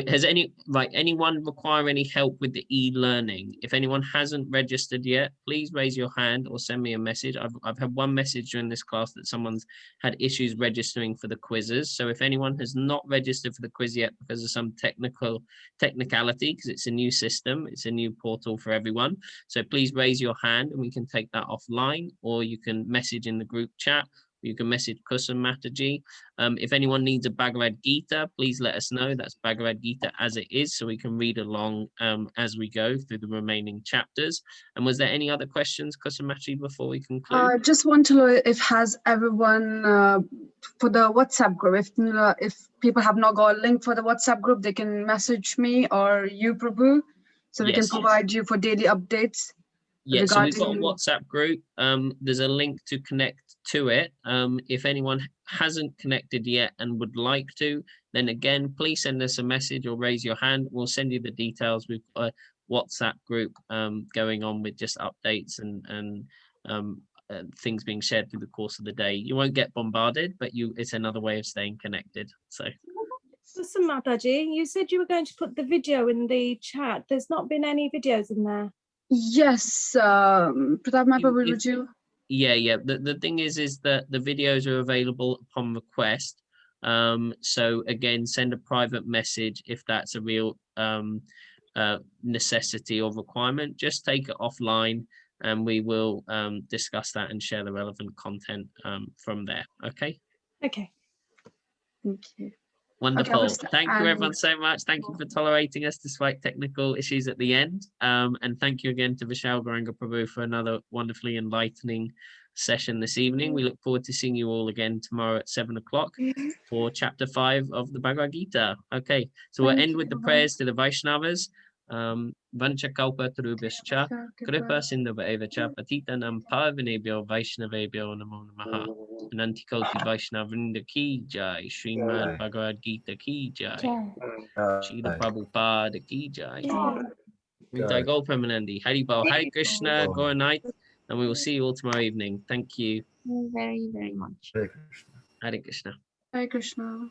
has anyone require any help with the e-learning? If anyone hasn't registered yet, please raise your hand or send me a message. I've had one message during this class that someone's had issues registering for the quizzes. So if anyone has not registered for the quiz yet because of some technicality, because it's a new system, it's a new portal for everyone. So please raise your hand and we can take that offline, or you can message in the group chat. You can message Kusun Mataji. If anyone needs a Bhagavad Gita, please let us know. That's Bhagavad Gita as it is, so we can read along as we go through the remaining chapters. And was there any other questions, Kusun Mataji, before we conclude? Just want to know if has everyone for the WhatsApp group, if people have not got a link for the WhatsApp group, they can message me or you, Prabhu, so we can provide you for daily updates. Yeah, so we've got a WhatsApp group. There's a link to connect to it. If anyone hasn't connected yet and would like to, then again, please send us a message or raise your hand. We'll send you the details. We've got a WhatsApp group going on with just updates and things being shared through the course of the day. You won't get bombarded, but it's another way of staying connected. So. Listen, Mataji, you said you were going to put the video in the chat. There's not been any videos in there. Yes, Pratap Prabhu, would you? Yeah. The thing is that the videos are available upon request. So again, send a private message if that's a real necessity or requirement. Just take it offline and we will discuss that and share the relevant content from there. Okay. Okay. Thank you. Wonderful. Okay, thank you everyone so much. Thank you for tolerating us despite technical issues at the end. And thank you again to Vishal Gauranga Prabhu for another wonderfully enlightening session this evening. We look forward to seeing you all again tomorrow at 7 o'clock for chapter 5 of the Bhagavad Gita. Okay, so we'll end with the prayers to the Vaishnavas. Vancha kalpa tarubhascha kripa sindhava evacha patitanam pavanebhyo vaishnavebhyo namo namaha. Anantikoti Vaishnavrinda ki jai, Srimad Bhagavad Gita ki jai, Srila Prabhupada ki jai. Nitai Gaur Premanandi, Haribol, Hare Krishna, Gaur night, and we will see you all tomorrow evening. Thank you very, very much. Hare Krishna. Hare Krishna. Hare Krishna.